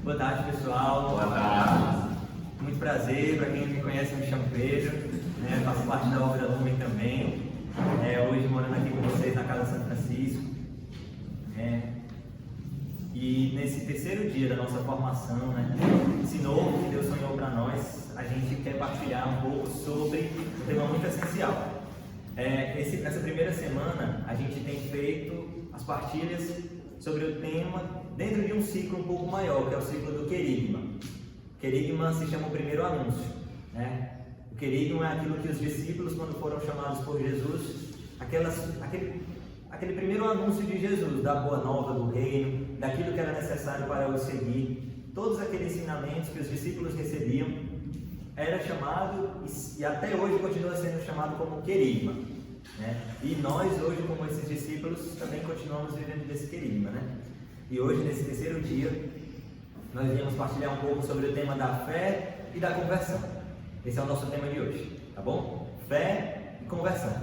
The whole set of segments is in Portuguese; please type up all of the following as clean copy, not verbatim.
Boa tarde, pessoal. Boa tarde. Muito prazer. Para quem não me conhece, eu me chamo Pedro, faço parte da obra Lumen também. Hoje morando aqui com vocês na Casa São Francisco. E nesse terceiro dia da nossa formação, esse novo que Deus sonhou para nós, a gente quer partilhar um pouco sobre um tema muito essencial. Essa primeira semana a gente tem feito as partilhas sobre o tema dentro de um ciclo um pouco maior, que é o ciclo do querigma. Querigma se chama o primeiro anúncio. O querigma é aquilo que os discípulos, quando foram chamados por Jesus, aquele primeiro anúncio de Jesus, da boa nova do reino, daquilo que era necessário para o seguir, todos aqueles ensinamentos que os discípulos recebiam, era chamado, e até hoje continua sendo chamado como querigma. E nós hoje, como esses discípulos, também continuamos vivendo desse querigma. E hoje, nesse terceiro dia, nós viemos partilhar um pouco sobre o tema da fé e da conversão. Esse é o nosso tema de hoje, tá bom? Fé e conversão.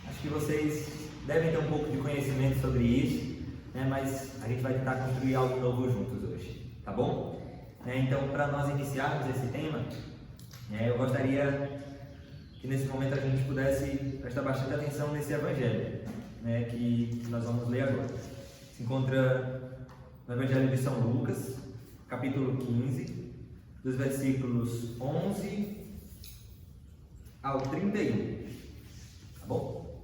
Acho que vocês devem ter um pouco de conhecimento sobre isso, mas a gente vai tentar construir algo novo juntos hoje, tá bom? Então, para nós iniciarmos esse tema, eu gostaria que nesse momento a gente pudesse prestar bastante atenção nesse evangelho, que nós vamos ler agora. Se encontra no Evangelho de São Lucas, capítulo 15, dos versículos 11 ao 31. Tá bom?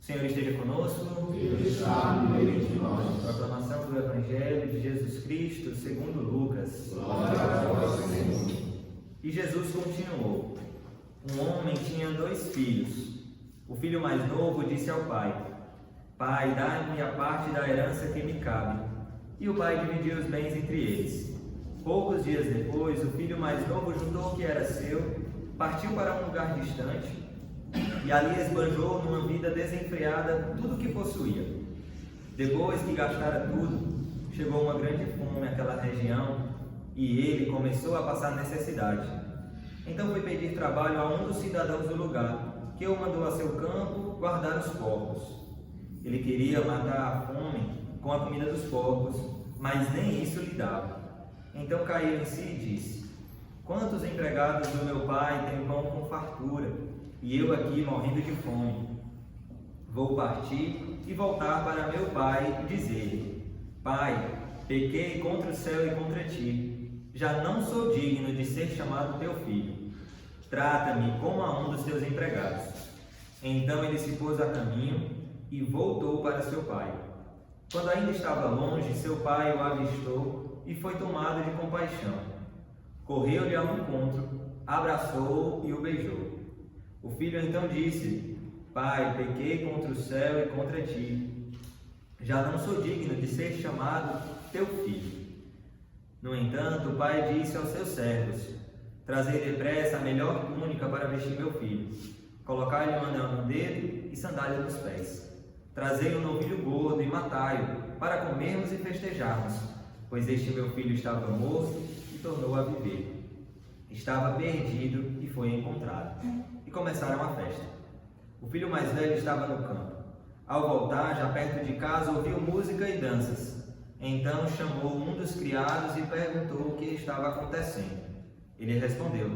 O Senhor esteja conosco. Ele está no meio de nós. Proclamação do Evangelho de Jesus Cristo, segundo Lucas. Glória a vós, Senhor. E Jesus continuou: um homem tinha 2 filhos. O filho mais novo disse ao pai: Pai, dá-me a parte da herança que me cabe. E o pai dividiu os bens entre eles. Poucos dias depois, o filho mais novo juntou o que era seu, partiu para um lugar distante e ali esbanjou numa vida desenfreada tudo o que possuía. Depois que gastara tudo, chegou uma grande fome àquela região e ele começou a passar necessidade. Então foi pedir trabalho a um dos cidadãos do lugar, que o mandou a seu campo guardar os porcos. Ele queria matar a fome com a comida dos porcos, mas nem isso lhe dava. Então caiu em si e disse: Quantos empregados do meu pai têm pão com fartura, e eu aqui morrendo de fome? Vou partir e voltar para meu pai e dizer-lhe: Pai, pequei contra o céu e contra ti. Já não sou digno de ser chamado teu filho. Trata-me como a um dos teus empregados. Então ele se pôs a caminho e voltou para seu pai. Quando ainda estava longe, seu pai o avistou e foi tomado de compaixão. Correu-lhe ao encontro, abraçou-o e o beijou. O filho então disse: Pai, pequei contra o céu e contra ti. Já não sou digno de ser chamado teu filho. No entanto, o pai disse aos seus servos: Trazei depressa a melhor túnica para vestir meu filho. Colocai-lhe um anel no dedo e sandália nos pés. Trazei um novilho gordo e matai-o, para comermos e festejarmos, pois este meu filho estava morto e tornou a viver. Estava perdido e foi encontrado. E começaram a festa. O filho mais velho estava no campo. Ao voltar, já perto de casa, ouviu música e danças. Então chamou um dos criados e perguntou o que estava acontecendo. Ele respondeu: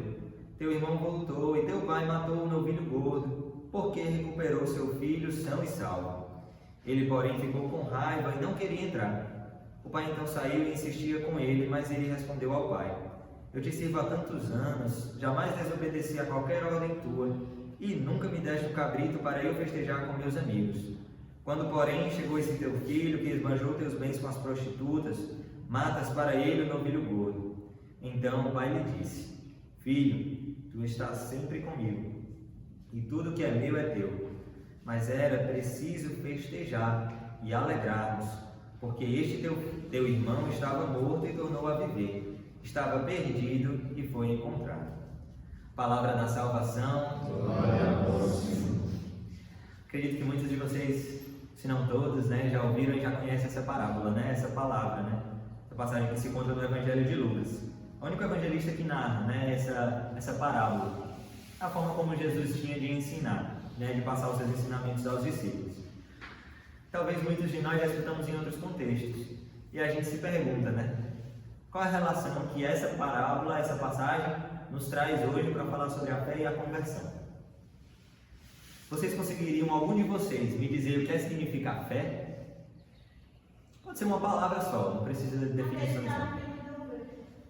Teu irmão voltou e teu pai matou o novilho gordo, porque recuperou seu filho são e salvo. Ele, porém, ficou com raiva e não queria entrar. O pai então saiu e insistia com ele, mas ele respondeu ao pai: Eu te sirvo há tantos anos, jamais desobedeci a qualquer ordem tua, e nunca me deste um cabrito para eu festejar com meus amigos. Quando, porém, chegou esse teu filho, que esbanjou teus bens com as prostitutas, matas para ele o novilho gordo. Então o pai lhe disse: Filho, tu estás sempre comigo, e tudo que é meu é teu. Mas era preciso festejar e alegrarmos, porque este teu irmão estava morto e tornou a viver, estava perdido e foi encontrado. Palavra da salvação. Glória a vós, Senhor. Acredito que muitos de vocês, se não todos, já ouviram e já conhecem essa parábola, essa palavra, essa passagem que se encontra no Evangelho de Lucas. O único evangelista que narra essa parábola, a forma como Jesus tinha de ensinar, de passar os seus ensinamentos aos discípulos. Talvez muitos de nós já escutamos em outros contextos, e a gente se pergunta, Qual é a relação que essa parábola, essa passagem, nos traz hoje para falar sobre a fé e a conversão? Vocês conseguiriam, algum de vocês, me dizer o que significa fé? Pode ser uma palavra só, não precisa de definição.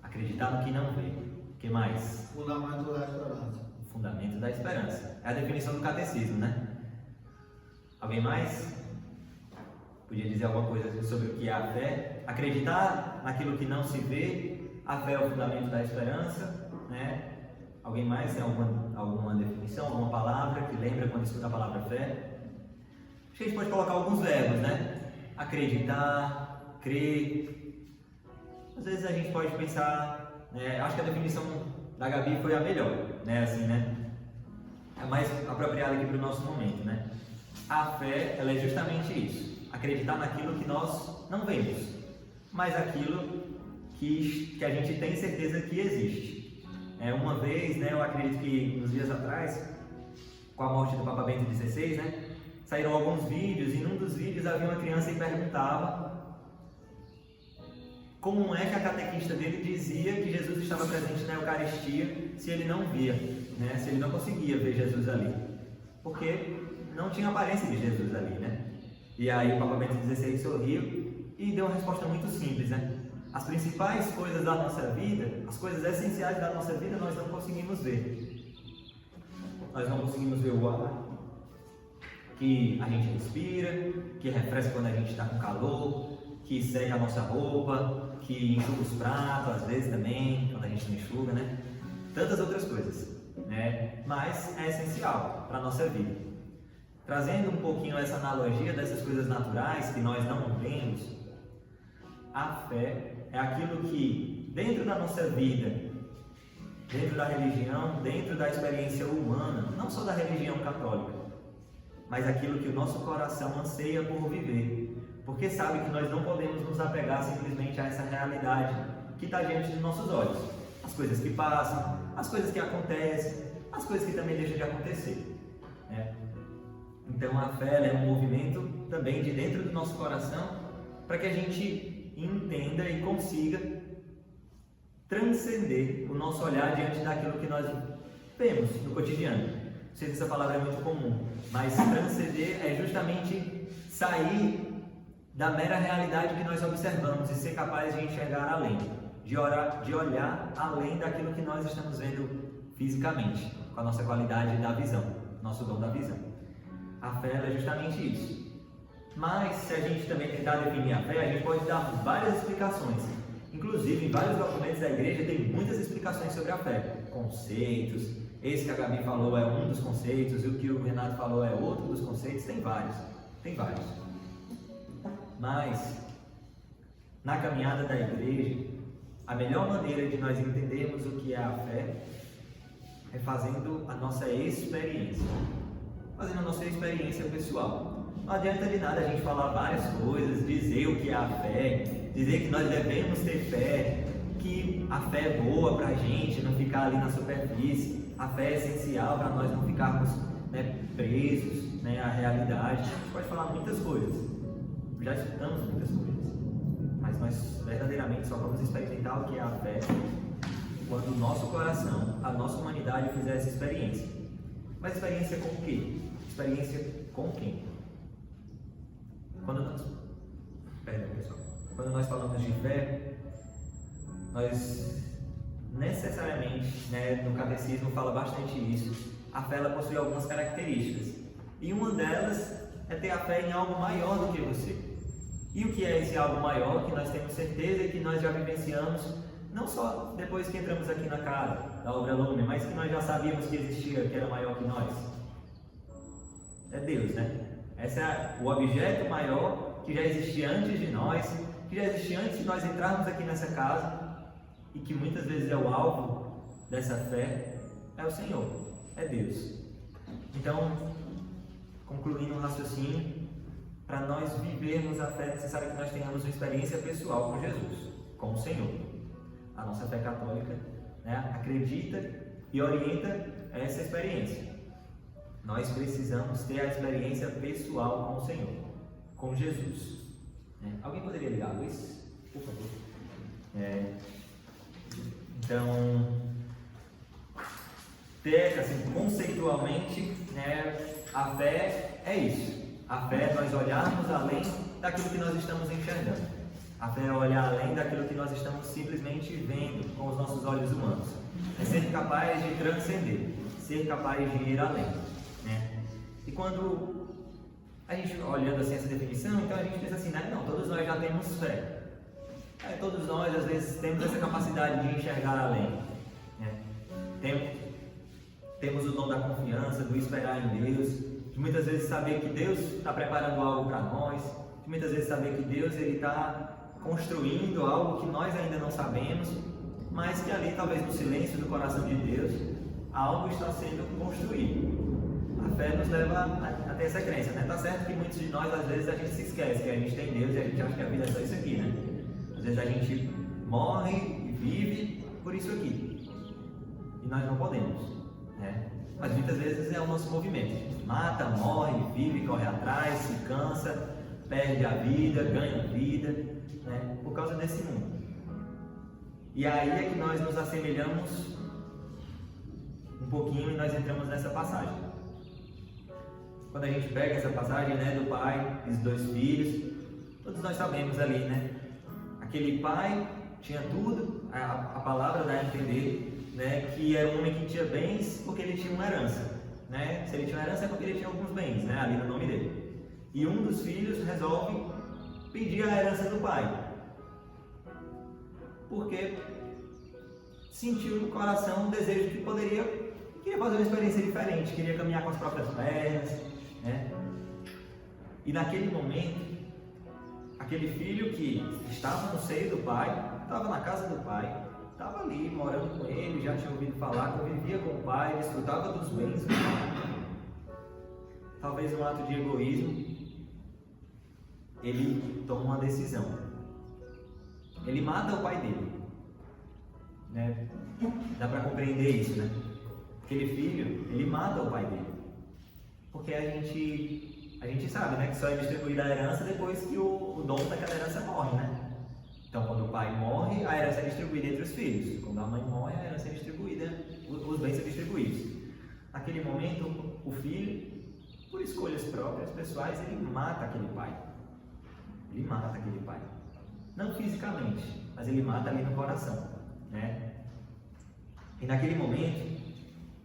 Acreditar no que não vê. O que mais? Fundamento da esperança. O fundamento da esperança. É a definição do catecismo, né? Alguém mais? Podia dizer alguma coisa sobre o que é a fé? Acreditar naquilo que não se vê. A fé é o fundamento da esperança, né? Alguém mais tem alguma definição, alguma palavra que lembra quando escuta a palavra fé? Acho que a gente pode colocar alguns verbos, né? Acreditar, crer. Às vezes a gente pode pensar, né? Acho que a definição da Gabi foi a melhor, né? Assim, né? É mais apropriada aqui para o nosso momento, né? A fé, ela é justamente isso. Acreditar naquilo que nós não vemos, mas aquilo que a gente tem certeza que existe. Uma vez, né, eu acredito que uns dias atrás, com a morte do Papa Bento XVI, né, saíram alguns vídeos, e num dos vídeos havia uma criança que perguntava como é que a catequista dele dizia que Jesus estava presente na Eucaristia se ele não via, né, se ele não conseguia ver Jesus ali, porque não tinha aparência de Jesus ali, né? E aí o Papa Bento XVI sorriu e deu uma resposta muito simples, né? As principais coisas da nossa vida, as coisas essenciais da nossa vida, nós não conseguimos ver. Nós não conseguimos ver o ar que a gente respira, que refresca quando a gente está com calor, que seca a nossa roupa, que enxuga os pratos, às vezes também, quando a gente não enxuga, né? Tantas outras coisas, né? Mas é essencial para a nossa vida. Trazendo um pouquinho essa analogia dessas coisas naturais que nós não vemos, a fé é aquilo que, dentro da nossa vida, dentro da religião, dentro da experiência humana, não só da religião católica, mas aquilo que o nosso coração anseia por viver, porque sabe que nós não podemos nos apegar simplesmente a essa realidade que está diante dos nossos olhos. As coisas que passam, as coisas que acontecem, as coisas que também deixam de acontecer, né? Então a fé é um movimento também de dentro do nosso coração para que a gente entenda e consiga transcender o nosso olhar diante daquilo que nós vemos no cotidiano. Não sei se essa palavra é muito comum, mas transcender é justamente sair da mera realidade que nós observamos e ser capaz de enxergar além, de olhar além daquilo que nós estamos vendo fisicamente, com a nossa qualidade da visão, nosso dom da visão. A fé é justamente isso. Mas se a gente também tentar definir a fé, a gente pode dar várias explicações. Inclusive, em vários documentos da igreja tem muitas explicações sobre a fé. Conceitos, esse que a Gabi falou é um dos conceitos, e o que o Renato falou é outro dos conceitos, tem vários. Mas, na caminhada da igreja, a melhor maneira de nós entendermos o que é a fé é fazendo a nossa experiência. Fazendo a nossa experiência pessoal. Não adianta de nada a gente falar várias coisas, dizer o que é a fé, dizer que nós devemos ter fé, que a fé é boa para a gente, não ficar ali na superfície, a fé é essencial para nós não ficarmos, né, presos, né, à realidade. A gente pode falar muitas coisas, já escutamos muitas coisas, mas nós verdadeiramente só vamos experimentar o que é a fé quando o nosso coração, a nossa humanidade fizer essa experiência. Mas experiência com o quê? Experiência com quem? Quando nós falamos de fé, nós necessariamente, né, no catecismo fala bastante isso. A fé ela possui algumas características. E uma delas é ter a fé em algo maior do que você. E o que é esse algo maior que nós temos certeza e que nós já vivenciamos, não só depois que entramos aqui na casa da obra Lumen, mas que nós já sabíamos que existia, que era maior que nós? É Deus, né? Esse é o objeto maior que já existia antes de nós, que já existia antes de nós entrarmos aqui nessa casa e que muitas vezes é o alvo dessa fé, é o Senhor, é Deus. Então, concluindo o raciocínio, para nós vivermos a fé é necessário que nós tenhamos uma experiência pessoal com Jesus, com o Senhor. A nossa fé católica, né, acredita e orienta essa experiência. Nós precisamos ter a experiência pessoal com o Senhor, com Jesus. Alguém poderia ligar a luz, por favor? Então, assim, conceitualmente, né, a fé é isso. A fé é nós olharmos além daquilo que nós estamos enxergando. A fé é olhar além daquilo que nós estamos simplesmente vendo com os nossos olhos humanos. É ser capaz de transcender, ser capaz de ir além, né? E quando a gente olhando assim essa definição, então a gente pensa assim, né? Não, todos nós já temos fé. Todos nós às vezes temos essa capacidade de enxergar além, né? Temos o dom da confiança, do esperar em Deus, de muitas vezes saber que Deus está preparando algo para nós, de muitas vezes saber que Deus está construindo algo que nós ainda não sabemos, mas que ali, talvez no silêncio do coração de Deus, algo está sendo construído. A fé nos leva a ter essa crença, né? Tá certo que muitos de nós, às vezes, a gente se esquece que a gente tem Deus e a gente acha que a vida é só isso aqui, né? Às vezes a gente morre e vive por isso aqui, e nós não podemos, né? Mas muitas vezes é o nosso movimento. Mata, morre, vive, corre atrás, se cansa, perde a vida, ganha vida, né? Por causa desse mundo. E aí é que nós nos assemelhamos um pouquinho e nós entramos nessa passagem. Quando a gente pega essa passagem, né, do pai e dos 2 filhos, todos nós sabemos ali, né? Aquele pai tinha tudo, a palavra dá a entender, né, que era um homem que tinha bens porque ele tinha uma herança, né? Se ele tinha uma herança é porque ele tinha alguns bens, né, ali no nome dele. E um dos filhos resolve pedir a herança do pai, porque sentiu no coração um desejo que queria fazer uma experiência diferente, queria caminhar com as próprias pernas, né? E naquele momento, aquele filho que estava no seio do pai, estava na casa do pai, estava ali morando com ele, já tinha ouvido falar, convivia com o pai, desfrutava dos bens do pai. Talvez um ato de egoísmo, ele toma uma decisão. Ele mata o pai dele, né? Dá para compreender isso, né? Aquele filho, ele mata o pai dele, porque a gente sabe, né, que só é distribuída a herança depois que o dono daquela herança morre, né? Então, quando o pai morre, a herança é distribuída entre os filhos. Quando a mãe morre, a herança é distribuída, os bens são distribuídos. Naquele momento, o filho, por escolhas próprias, pessoais, ele mata aquele pai. Ele mata aquele pai. Não fisicamente, mas ele mata ali no coração, né? E naquele momento,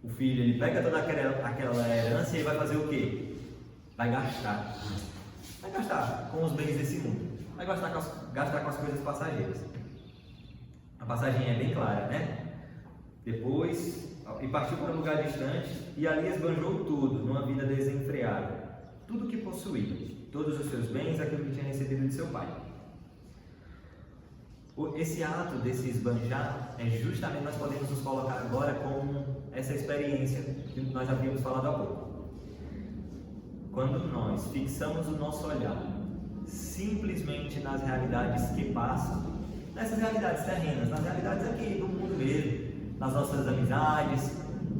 o filho, ele pega toda aquela herança e ele vai fazer o quê? Vai gastar. Vai gastar com os bens desse mundo. Vai gastar com as coisas passageiras. A passagem é bem clara, né? Depois, e partiu para um lugar distante e ali esbanjou tudo, numa vida desenfreada. Tudo que possuía, todos os seus bens, aquilo que tinha recebido de seu pai. Esse ato desse esbanjar é justamente, nós podemos nos colocar agora como essa experiência que nós havíamos falado há pouco. Quando nós fixamos o nosso olhar simplesmente nas realidades que passam, nessas realidades terrenas, nas realidades aqui do mundo mesmo, nas nossas amizades,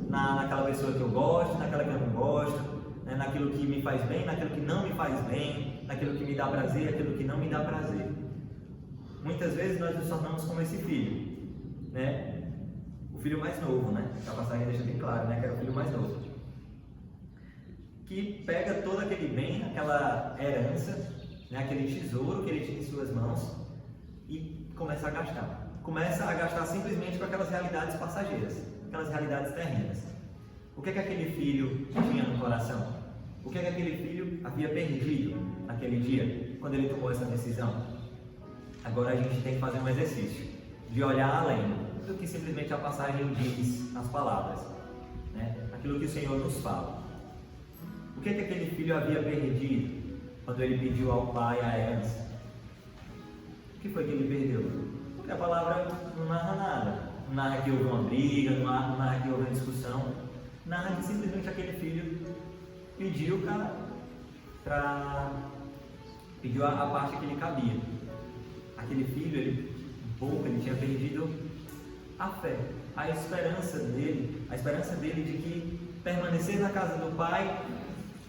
naquela pessoa que eu gosto, naquela que eu não gosto, né, naquilo que me faz bem, naquilo que não me faz bem, naquilo que me dá prazer, naquilo que não me dá prazer. Muitas vezes nós nos tornamos como esse filho, né? O filho mais novo, né? A passagem deixa bem claro, né? Que era o filho mais novo, que pega todo aquele bem, aquela herança, né? Aquele tesouro que ele tinha em suas mãos e começa a gastar. Começa a gastar simplesmente com aquelas realidades passageiras, aquelas realidades terrenas. O que é que aquele filho tinha no coração? O que é que aquele filho havia perdido naquele dia, quando ele tomou essa decisão? Agora a gente tem que fazer um exercício de olhar além do que simplesmente a passagem diz nas palavras, né? Aquilo que o Senhor nos fala. O que é que aquele filho havia perdido quando ele pediu ao pai a herança? O que foi que ele perdeu? Porque a palavra não narra nada. Não narra que houve uma briga, não narra que houve uma discussão. Narra que simplesmente aquele filho pediu pediu a parte que lhe cabia. Aquele filho, ele tinha perdido a fé, a esperança dele de que permanecer na casa do pai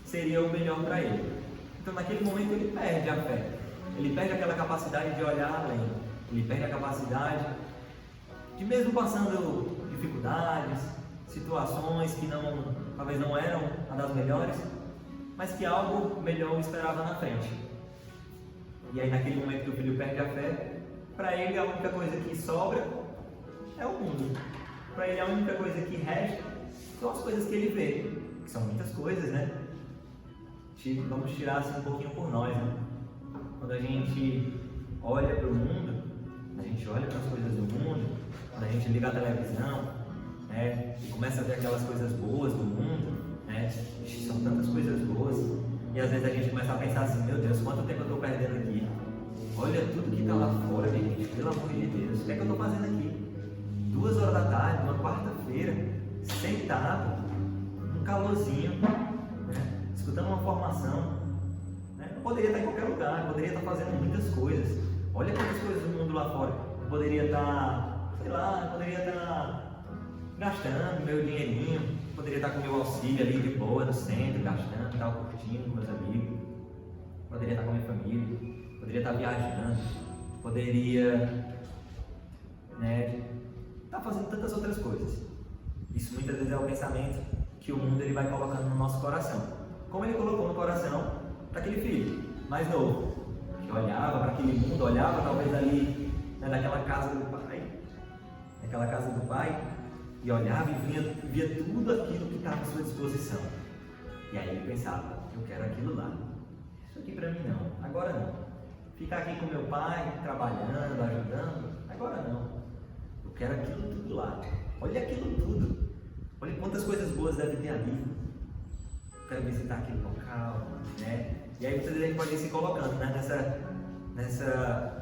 seria o melhor para ele. Então naquele momento ele perde a fé, ele perde aquela capacidade de olhar além, ele perde a capacidade de mesmo passando dificuldades, situações que talvez não eram a das melhores, mas que algo melhor o esperava na frente. E aí naquele momento que o filho perde a fé, para ele a única coisa que sobra é o mundo. Para ele a única coisa que resta são as coisas que ele vê, que são muitas coisas, né? Vamos tirar assim um pouquinho por nós, né? Quando a gente olha para o mundo, a gente olha para as coisas do mundo, quando a gente liga a televisão, né, e começa a ver aquelas coisas boas do mundo, né? São tantas coisas boas, e às vezes a gente começa a pensar assim, meu Deus, quanto tempo eu estou perdendo aqui? Olha tudo que está lá fora, gente, pelo amor de Deus, o que é que eu estou fazendo aqui? 2 horas da tarde, uma quarta-feira, sentado, um calorzinho, né, escutando uma formação, né? Eu poderia estar em qualquer lugar, eu poderia estar fazendo muitas coisas. Olha quantas coisas do mundo lá fora. Eu poderia estar, sei lá, eu poderia estar gastando meu dinheirinho, poderia estar com meu auxílio ali de boa no centro, gastando, tal, curtindo com meus amigos, poderia estar com a minha família, poderia estar viajando, poderia, né, estar fazendo tantas outras coisas. Isso muitas vezes é o pensamento que o mundo ele vai colocando no nosso coração. Como ele colocou no coração daquele filho mais novo, que olhava para aquele mundo, olhava talvez ali, né, naquela casa do pai, e olhava e via tudo aquilo que estava à sua disposição. E aí ele pensava, eu quero aquilo lá. Isso aqui para mim não, agora não. Ficar aqui com meu pai, trabalhando, ajudando, agora não. Eu quero aquilo tudo lá. Olha aquilo tudo. Olha quantas coisas boas deve ter ali. Eu quero visitar aquele local, né? E aí muitas vezes a gente pode ir se colocando, né?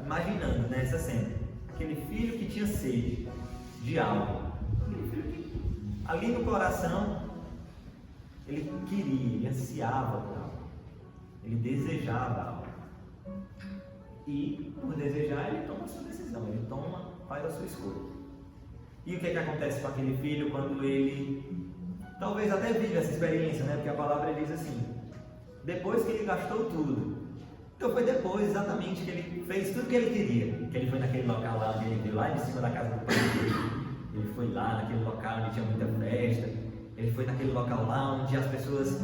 Imaginando, né, essa cena. Aquele filho que tinha sede de algo. Aquele filho que, ali no coração, ele queria, ele ansiava por algo. Ele desejava algo. E, por desejar, ele toma a sua decisão. Ele faz a sua escolha. E o que é que acontece com aquele filho quando ele, talvez até vive essa experiência, né? Porque a palavra diz assim, depois que ele gastou tudo. Então foi depois exatamente que ele fez tudo que ele queria. Que ele foi naquele local lá, onde ele viu lá em cima da casa do pai dele. Ele foi lá naquele local onde tinha muita festa. Ele foi naquele local lá onde as pessoas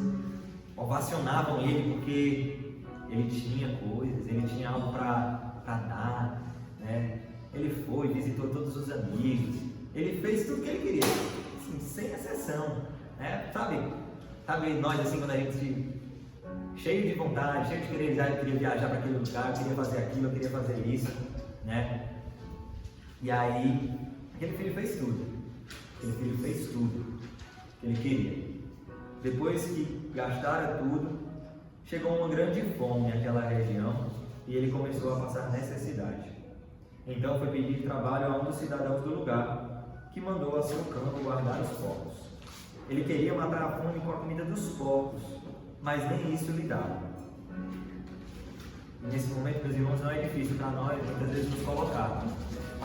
ovacionavam ele porque ele tinha coisas, ele tinha algo para dar, né? Ele foi, visitou todos os amigos. Ele fez tudo que ele queria, assim, sem exceção, né? Sabe nós assim, quando a gente cheio de vontade, cheio de querer, eu queria viajar para aquele lugar, eu queria fazer aquilo, eu queria fazer isso, né? E aí, aquele filho fez tudo. Aquele filho fez tudo que ele queria. Depois que gastara tudo, chegou uma grande fome naquela região e ele começou a passar necessidade. Então foi pedir trabalho a um dos cidadãos do lugar, que mandou a seu campo guardar os porcos. Ele queria matar a fome com a comida dos porcos, mas nem isso lhe dava. E nesse momento, meus irmãos, não é difícil para nós, muitas vezes, nos colocar,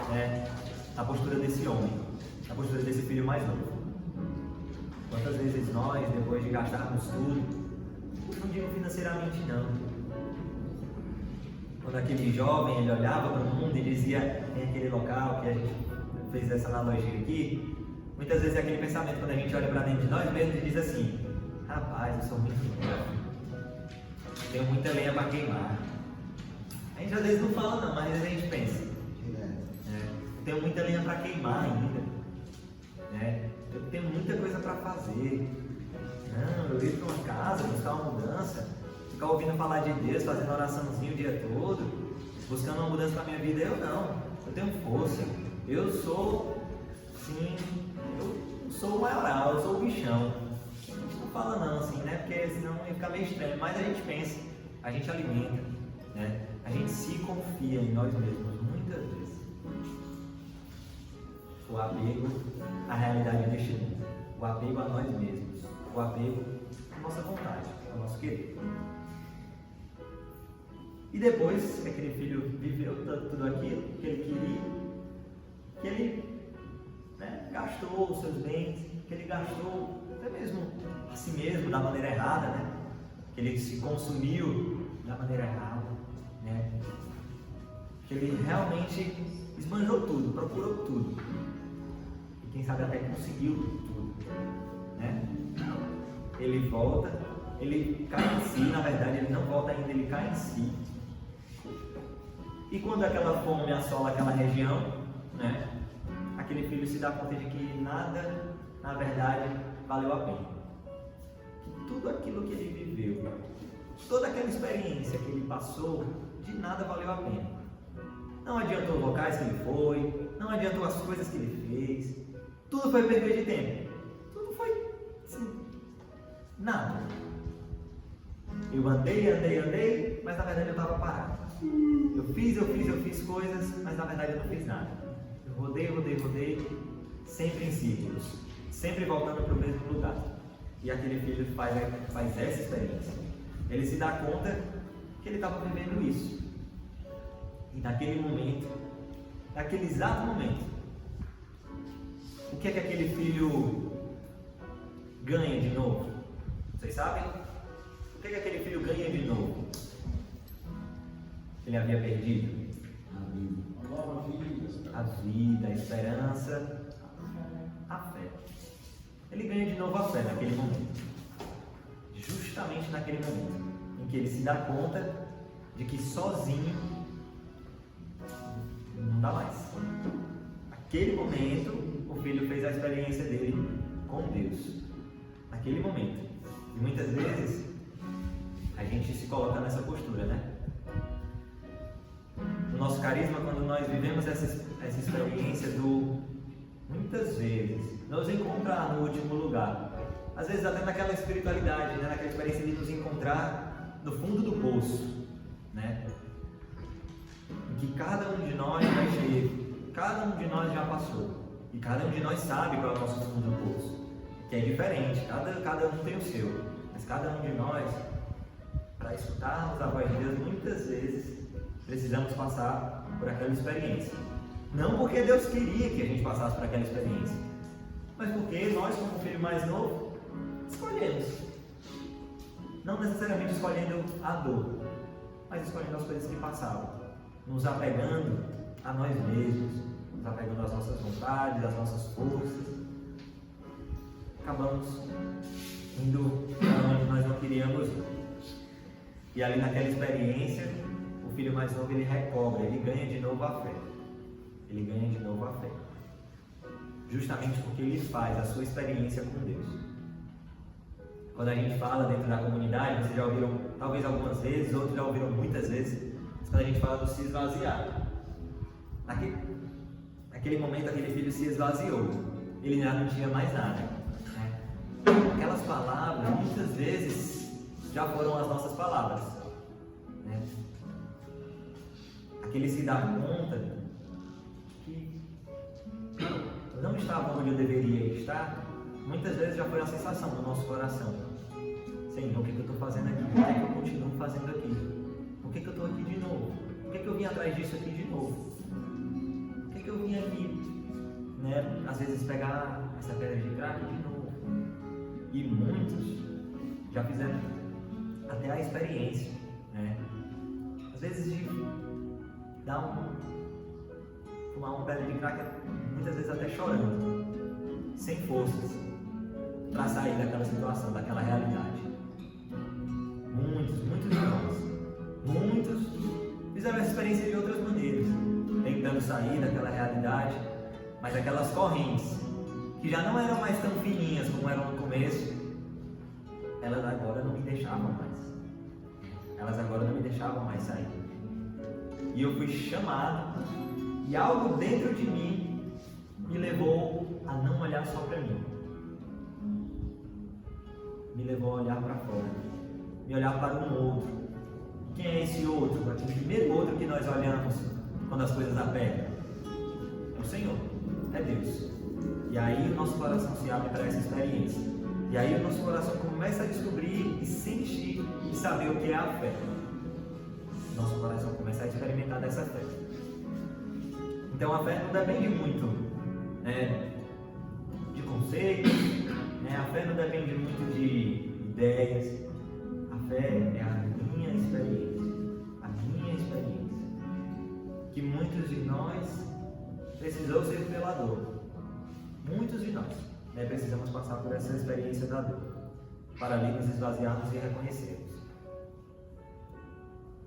né, na postura desse homem, na postura desse filho mais novo. Quantas vezes nós, depois de gastarmos tudo, não digo financeiramente não. Quando aquele jovem ele olhava para o mundo e dizia, tem aquele local que a gente fez essa analogia aqui, muitas vezes é aquele pensamento quando a gente olha para dentro de nós mesmos e diz assim, rapaz, eu sou muito rico, tenho muita lenha para queimar. A gente às vezes não fala não, mas às vezes a gente pensa, eu tenho muita lenha para queimar ainda, né? Eu tenho muita coisa para fazer. Não, eu ir para uma casa, buscar uma mudança, ficar ouvindo falar de Deus, fazendo oraçãozinho o dia todo, buscando uma mudança para minha vida. Eu não, eu tenho força, eu sou, sim, eu sou o maioral, eu sou o bichão. A gente não fala não assim, né? Porque senão ia ficar meio estranho, mas a gente pensa, a gente alimenta, né? A gente se confia em nós mesmos, muitas vezes. O apego à realidade deste mundo, o apego a nós mesmos, o apego à nossa vontade, ao nosso querer. E depois que aquele filho viveu tudo aquilo que ele queria, que ele, né, gastou os seus bens, que ele gastou até mesmo a si mesmo da maneira errada, né? Que ele se consumiu da maneira errada, né? Que ele realmente esbanjou tudo, procurou tudo. quem sabe até conseguiu tudo, né? Ele volta, ele cai em si, na verdade ele não volta ainda, ele cai em si. E quando aquela fome assola aquela região, né? Aquele filho se dá conta de que nada, na verdade, valeu a pena. Que tudo aquilo que ele viveu, toda aquela experiência que ele passou, de nada valeu a pena. Não adiantou os locais que ele foi, não adiantou as coisas que ele fez, tudo foi perda de tempo. Tudo foi, assim, nada. Eu andei, mas na verdade eu estava parado. Eu fiz coisas, mas na verdade eu não fiz nada. Eu rodei, sempre em círculos, sempre voltando para o mesmo lugar. E aquele filho faz essa experiência. Ele se dá conta que ele estava vivendo isso. E naquele momento, naquele exato momento, o que é que aquele filho ganha de novo? Vocês sabem? O que é que aquele filho ganha de novo? Ele havia perdido a vida, a esperança, a fé. Ele ganha de novo a fé naquele momento. Justamente naquele momento em que ele se dá conta de que sozinho não dá mais. Naquele momento, o filho fez a experiência dele com Deus. Naquele momento. E muitas vezes a gente se coloca nessa postura, né? No nosso carisma, quando nós vivemos essa experiência muitas vezes, nos encontrar no último lugar. Às vezes até naquela espiritualidade, né? Naquela experiência de nos encontrar no fundo do poço, né? Em que cada um de nós já esteve, cada um de nós já passou. E cada um de nós sabe qual é o nosso fundo do poço. Que é diferente, cada um tem o seu. Mas cada um de nós, para escutarmos a voz de Deus, muitas vezes precisamos passar por aquela experiência. Não porque Deus queria que a gente passasse por aquela experiência, mas porque nós, como filho mais novo, escolhemos. Não necessariamente escolhendo a dor, mas escolhendo as coisas que passavam, nos apegando a nós mesmos, nos apegando às nossas vontades, às nossas forças. Acabamos indo para onde nós não queríamos ir. E ali naquela experiência, o filho mais novo ele recobra, ele ganha de novo a fé. Ele ganha de novo a fé. Justamente porque ele faz a sua experiência com Deus. Quando a gente fala dentro da comunidade, vocês já ouviram talvez algumas vezes, outros já ouviram muitas vezes, mas quando a gente fala do se esvaziar. Naquele momento, aquele filho se esvaziou. Ele já não tinha mais nada. Né? Aquelas palavras, muitas vezes, já foram as nossas palavras. Né? Aquele se dá conta que eu não estava onde eu deveria estar, muitas vezes já foi a sensação do nosso coração. Senhor, o que eu estou fazendo aqui? Por que eu continuo fazendo aqui? Por que eu estou aqui de novo? Por que eu vim atrás disso aqui de novo? Por que eu vim aqui, né, às vezes pegar essa pedra de crack de novo? E muitos já fizeram até a experiência, né? Às vezes de fumar uma pedra de crack, muitas vezes até chorando, sem forças, para sair daquela situação, daquela realidade. Muitos de nós, muitos fizeram essa experiência de outras maneiras, tentando sair daquela realidade, mas aquelas correntes, que já não eram mais tão fininhas como eram no começo, elas agora não me deixavam mais. Elas agora não me deixavam mais sair. E eu fui chamado, e algo dentro de mim me levou a não olhar só para mim. Me levou a olhar para fora, me olhar para um outro. Quem é esse outro? O primeiro outro que nós olhamos quando as coisas apertam é o Senhor, é Deus. E aí o nosso coração se abre para essa experiência. E aí o nosso coração começa a descobrir e sentir e saber o que é a fé. Nosso coração começa a experimentar dessa fé. Então a fé não depende muito de conceitos, a fé não depende muito de ideias. A fé é a minha experiência. A minha experiência. Que muitos de nós precisou ser pela dor. Muitos de nós, né, precisamos passar por essa experiência da dor, para ali nos esvaziarmos e reconhecermos.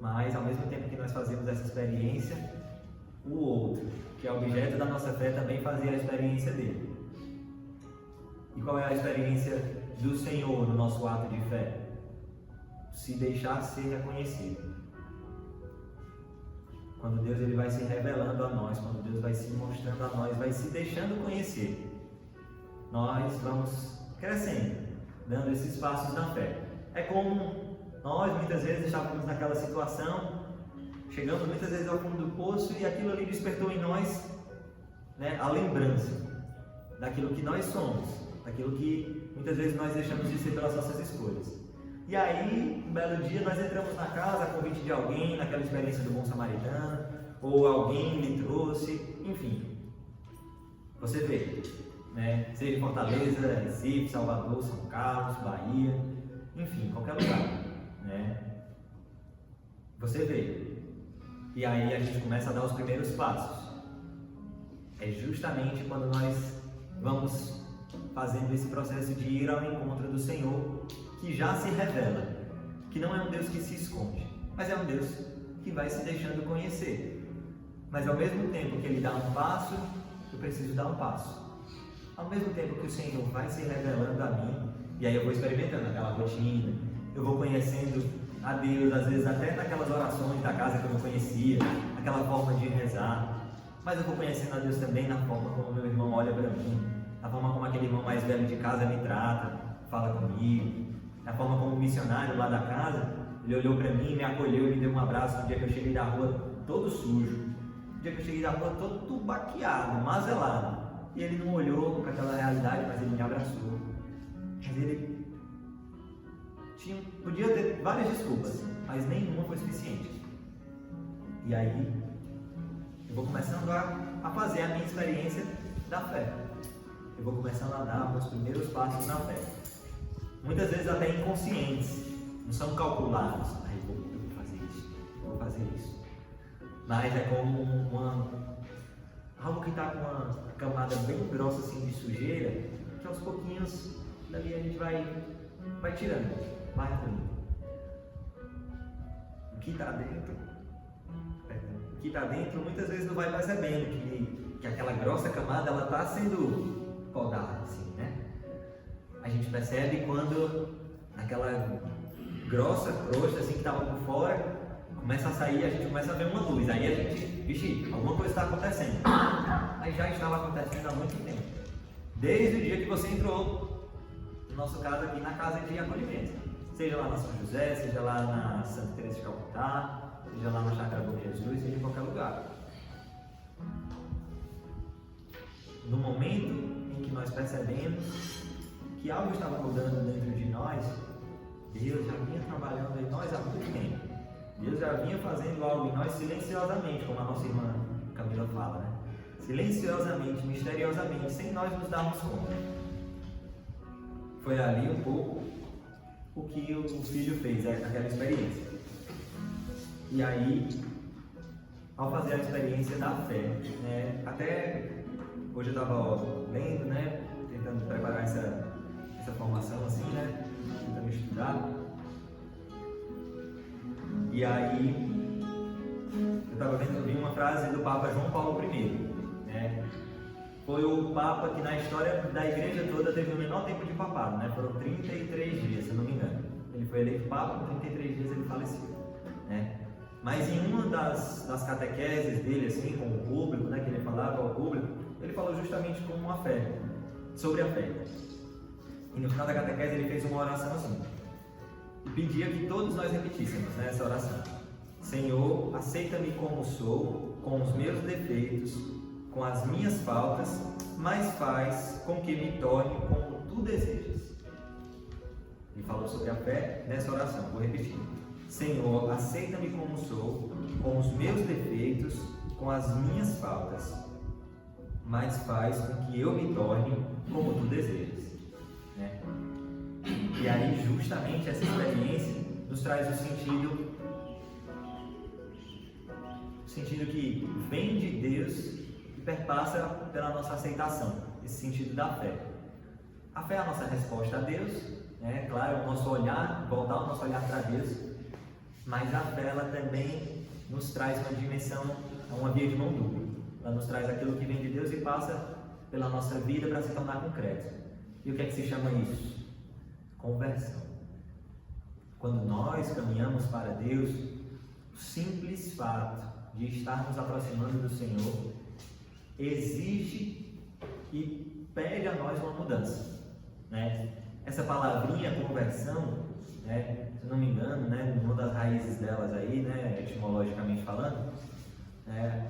Mas, ao mesmo tempo que nós fazemos essa experiência, o outro, que é objeto da nossa fé, também fazia a experiência dele. E qual é a experiência do Senhor no nosso ato de fé? Se deixar ser reconhecido. Quando Deus ele vai se revelando a nós, quando Deus vai se mostrando a nós, vai se deixando conhecer, nós vamos crescendo, dando esses passos na fé. É como nós muitas vezes estávamos naquela situação, chegamos muitas vezes ao fundo do poço e aquilo ali despertou em nós, né, a lembrança daquilo que nós somos, daquilo que muitas vezes nós deixamos de ser pelas nossas escolhas. E aí, um belo dia, nós entramos na casa a convite de alguém, naquela experiência do bom samaritano, ou alguém lhe trouxe, enfim. Você vê, né? Seja em Fortaleza, Recife, Salvador, São Carlos, Bahia, enfim, qualquer lugar, né? Você vê. E aí a gente começa a dar os primeiros passos. É justamente quando nós vamos fazendo esse processo de ir ao encontro do Senhor, que já se revela, que não é um Deus que se esconde, mas é um Deus que vai se deixando conhecer. Mas ao mesmo tempo que Ele dá um passo, eu preciso dar um passo. Ao mesmo tempo que o Senhor vai se revelando a mim, e aí eu vou experimentando aquela rotina, eu vou conhecendo a Deus, às vezes até naquelas orações da casa que eu não conhecia, aquela forma de rezar, mas eu vou conhecendo a Deus também na forma como meu irmão olha para mim, na forma como aquele irmão mais velho de casa me trata, fala comigo, na forma como o missionário lá da casa, ele olhou para mim, me acolheu, me deu um abraço no dia que eu cheguei da rua todo sujo, no dia que eu cheguei da rua todo baqueado, mazelado, e ele não olhou para aquela realidade, mas ele me abraçou, mas ele podia ter várias desculpas, mas nenhuma foi suficiente. E aí eu vou começando a fazer a minha experiência da fé. Eu vou começando a dar meus primeiros passos na fé. Muitas vezes até inconscientes, não são calculados. Eu vou fazer isso, eu vou fazer isso. Mas é como algo que está com uma camada bem grossa assim de sujeira, que aos pouquinhos dali a gente vai tirando, vai ruindo. O que está dentro muitas vezes não vai percebendo que aquela grossa camada ela está sendo podada assim, né? A gente percebe quando aquela grossa crosta assim que estava por fora começa a sair, a gente começa a ver uma luz, aí a gente, vixe, alguma coisa está acontecendo. Aí já estava acontecendo há muito tempo, desde o dia que você entrou, no nosso caso aqui na casa de acolhimento, seja lá na São José, seja lá na Santa Teresa de Calcutá, seja lá na Chácara Bom Jesus, seja em qualquer lugar. No momento em que nós percebemos que algo estava mudando dentro de nós, Deus já vinha trabalhando em nós há muito tempo. Deus já vinha fazendo algo em nós silenciosamente, como a nossa irmã Camila fala, né? Silenciosamente, misteriosamente, sem nós nos darmos conta. Foi ali um pouco o que o filho fez, aquela experiência. E aí, ao fazer a experiência da fé, né? Até hoje eu estava lendo, né? Tentando preparar essa formação assim, né? Tentando estudar. E aí, eu estava vendo, eu vi uma frase do Papa João Paulo I, né? Foi o Papa que na história da igreja toda teve o menor tempo de papado, né? Foram 33 dias, se eu não me engano. Ele foi eleito Papa, com 33 dias ele faleceu, né? Mas em uma das catequeses dele, assim, com o público, né? Que ele falava ao público, ele falou justamente como uma fé, sobre a fé. E no final da catequese ele fez uma oração assim, e pedia que todos nós repetíssemos, né, essa oração. Senhor, aceita-me como sou, com os meus defeitos, com as minhas faltas, mas faz com que me torne como tu desejas. Ele falou sobre a fé nessa oração, vou repetir. Senhor, aceita-me como sou, com os meus defeitos, com as minhas faltas, mas faz com que eu me torne como tu desejas. Né? E aí, justamente essa experiência nos traz o sentido que vem de Deus e perpassa pela nossa aceitação. esse sentido da fé. A fé é a nossa resposta a Deus, né? Claro, o nosso olhar, voltar o nosso olhar para Deus, mas a fé ela também nos traz uma dimensão, uma via de mão dupla. Ela nos traz aquilo que vem de Deus e passa pela nossa vida para se tornar concreto. E o que é que se chama isso? Conversão. Quando nós caminhamos para Deus, o simples fato de estar nos aproximando do Senhor exige e pede a nós uma mudança, né? Essa palavrinha conversão, né, se não me engano, né, uma das raízes delas aí, né, etimologicamente falando,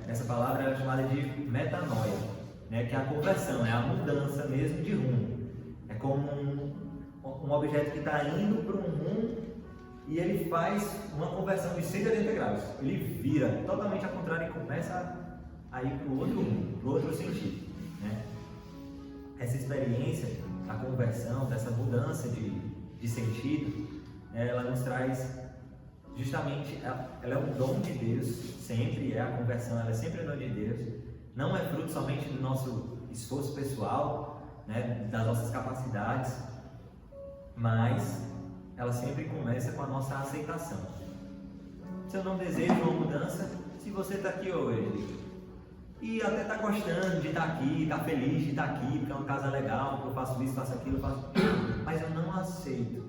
essa palavra é chamada de metanoia, né, que é a conversão, é a mudança mesmo de rumo. É como um objeto que está indo para um rumo e ele faz uma conversão de 180 graus. Ele vira totalmente ao contrário e começa a ir para o outro rumo, para o outro sentido, né? Essa experiência da conversão, dessa mudança de sentido, ela nos traz justamente, ela é um dom de Deus, sempre é a conversão, ela é sempre um dom de Deus, não é fruto somente do nosso esforço pessoal, né, das nossas capacidades, mas ela sempre começa com a nossa aceitação. Se eu não desejo uma mudança, se você está aqui hoje e até está gostando de estar aqui, está feliz de estar aqui, porque é uma casa legal, porque eu faço isso, faço aquilo, mas eu não aceito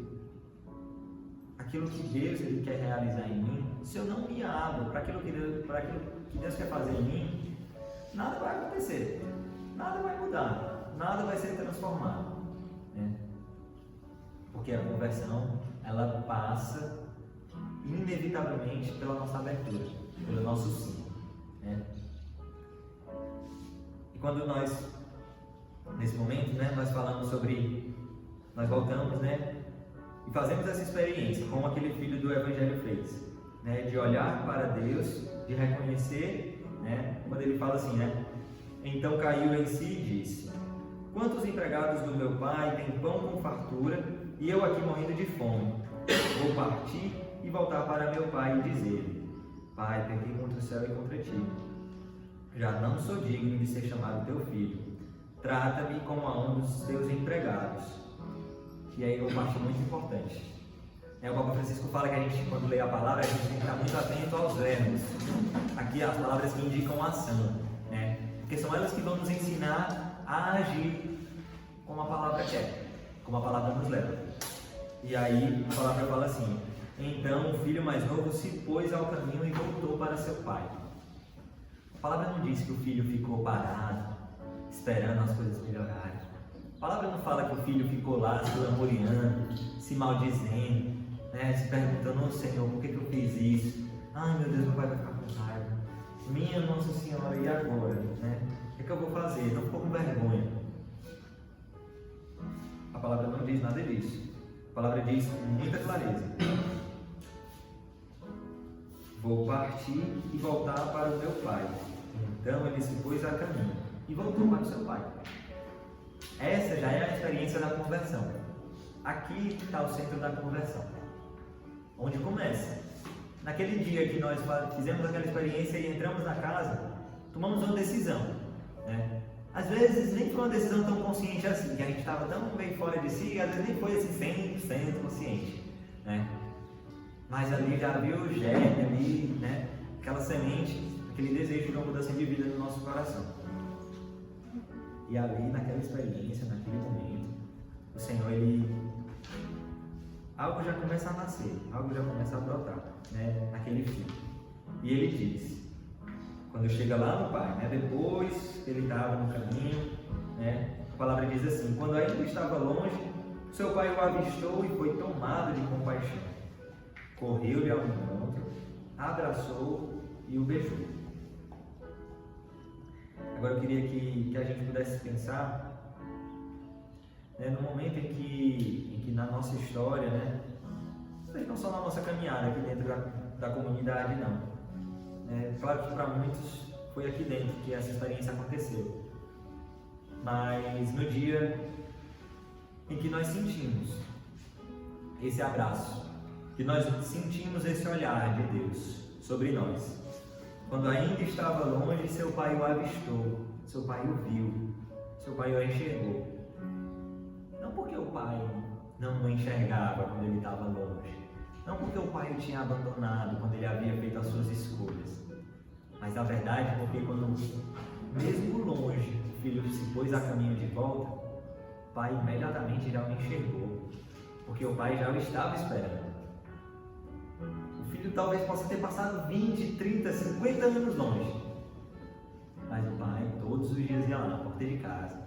aquilo que Deus ele quer realizar em mim, se eu não me abro para aquilo que Deus quer fazer em mim, nada vai acontecer, nada vai mudar, nada vai ser transformado, né? Porque a conversão, ela passa inevitavelmente pela nossa abertura, pelo nosso sim, né? E quando nós, nesse momento, né, nós falamos sobre, nós voltamos, né, e fazemos essa experiência, como aquele filho do Evangelho fez, né, de olhar para Deus, de reconhecer, né, quando ele fala assim, né, então caiu em si e disse: quantos empregados do meu pai têm pão com fartura e eu aqui morrendo de fome? Vou partir e voltar para meu pai e dizer: Pai, pequei contra o céu e contra ti. Já não sou digno de ser chamado teu filho. Trata-me como a um dos teus empregados. E aí uma parte muito importante. O Papa Francisco fala que a gente, quando lê a palavra, a gente tem que estar muito atento aos verbos. Aqui as palavras que indicam ação, né? Porque são elas que vão nos ensinar a agir como a palavra quer, como a palavra nos leva. E aí a palavra fala assim: então o filho mais novo se pôs ao caminho e voltou para seu pai. A palavra não diz que o filho ficou parado, esperando as coisas melhorarem. A palavra não fala que o filho ficou lá se lamuriando, se maldizendo, né, se perguntando: oh, Senhor, por que eu fiz isso? Ai meu Deus, meu pai vai ficar com raiva. Minha Nossa Senhora, e agora? Né? O que eu vou fazer? Não ficou com vergonha? A palavra não diz nada disso. A palavra diz com muita clareza: vou partir e voltar para o meu pai. Então ele se pôs a caminho e voltou para o seu pai. Essa já é a experiência da conversão. Aqui está o centro da conversão. Onde começa? Naquele dia que nós fizemos aquela experiência e entramos na casa, tomamos uma decisão, né? Às vezes nem foi uma decisão tão consciente assim, que a gente estava tão bem fora de si, às vezes nem foi assim 100% consciente, né? Mas ali já havia o germe ali, né? Aquela semente, aquele desejo de uma mudança de vida no nosso coração. E ali, naquela experiência, naquele momento, o Senhor, algo já começa a nascer, algo já começa a brotar, né? Naquele filho. E ele diz, quando chega lá no pai, né? Depois que ele estava no caminho, né? A palavra diz assim: quando ainda estava longe, seu pai o avistou e foi tomado de compaixão. Correu-lhe ao encontro, abraçou e o beijou. Agora eu queria que a gente pudesse pensar, né, no momento em que na nossa história, né, não só na nossa caminhada aqui dentro da comunidade, não. Claro que para muitos foi aqui dentro que essa experiência aconteceu. Mas no dia em que nós sentimos esse abraço, que nós sentimos esse olhar de Deus sobre nós, quando ainda estava longe, seu pai o avistou, seu pai o viu, seu pai o enxergou. Não porque o pai não o enxergava quando ele estava longe, não porque o pai o tinha abandonado quando ele havia feito as suas escolhas, mas na verdade porque quando, mesmo longe, o filho se pôs a caminho de volta, o pai imediatamente já o enxergou, porque o pai já o estava esperando. O filho talvez possa ter passado 20, 30, 50 anos longe, mas o pai todos os dias ia lá na porta de casa,